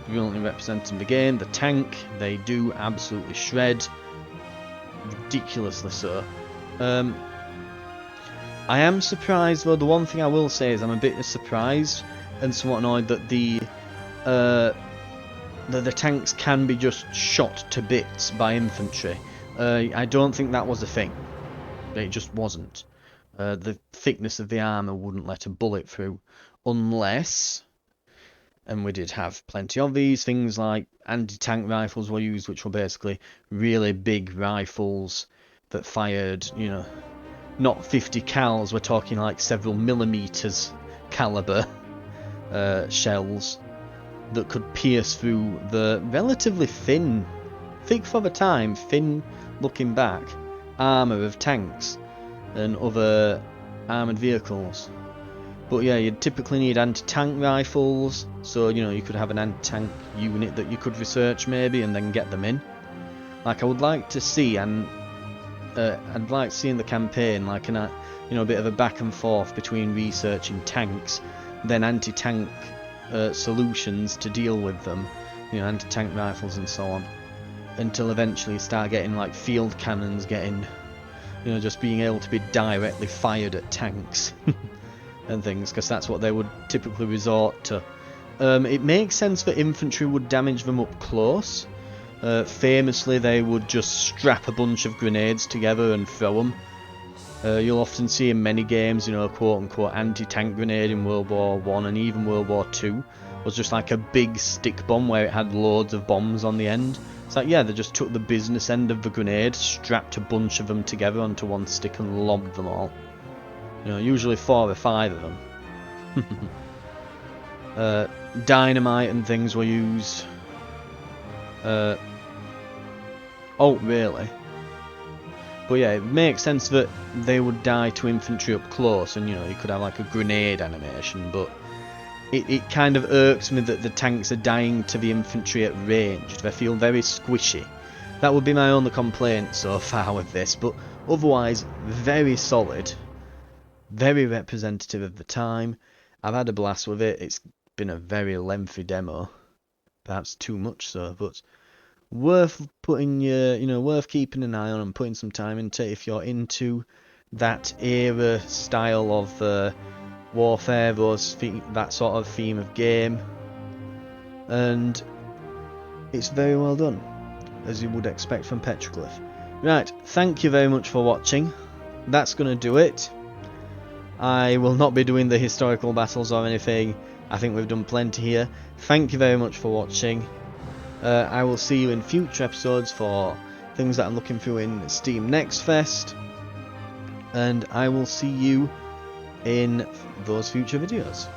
brilliantly represented in the game, the tank, they do absolutely shred, ridiculously so. I am surprised, though. The one thing I will say is I'm a bit surprised and somewhat annoyed that the tanks can be just shot to bits by infantry. I don't think that was a thing. It just wasn't. The thickness of the armour wouldn't let a bullet through, unless, and we did have plenty of these, things like anti-tank rifles were used, which were basically really big rifles that fired, you know, not 50 cals, we're talking like several millimeters caliber shells that could pierce through the relatively thin think for the time, Finn, looking back, armour of tanks and other armoured vehicles. But yeah, you'd typically need anti-tank rifles, so you know, you could have an anti-tank unit that you could research maybe and then get them in. Like I would like to see, and I'd like to see in the campaign like a bit of a back and forth between researching tanks, then anti-tank solutions to deal with them, you know, anti-tank rifles and so on, until eventually you start getting like field cannons, getting, you know, just being able to be directly fired at tanks and things, because that's what they would typically resort to. It makes sense that infantry would damage them up close. Famously, they would just strap a bunch of grenades together and throw them. You'll often see in many games, you know, a quote-unquote anti-tank grenade in World War I and even World War II was just like a big stick bomb where it had loads of bombs on the end. It's like, yeah, they just took the business end of the grenade, strapped a bunch of them together onto one stick and lobbed them all. You know, usually 4 or 5 of them. Dynamite and things were used. Oh, really? But yeah, it makes sense that they would die to infantry up close, and you know, you could have like a grenade animation, but it kind of irks me that the tanks are dying to the infantry at range. They feel very squishy. That would be my only complaint so far with this, but otherwise, very solid. Very representative of the time. I've had a blast with it. It's been a very lengthy demo. Perhaps too much so, but worth putting worth keeping an eye on and putting some time into if you're into that era style of warfare, that sort of theme of game. And it's very well done, as you would expect from Petroglyph. Right, thank you very much for watching. That's going to do it. I will not be doing the historical battles or anything. I think we've done plenty here. Thank you very much for watching. I will see you in future episodes for things that I'm looking through in Steam Next Fest. And I will see you in those future videos.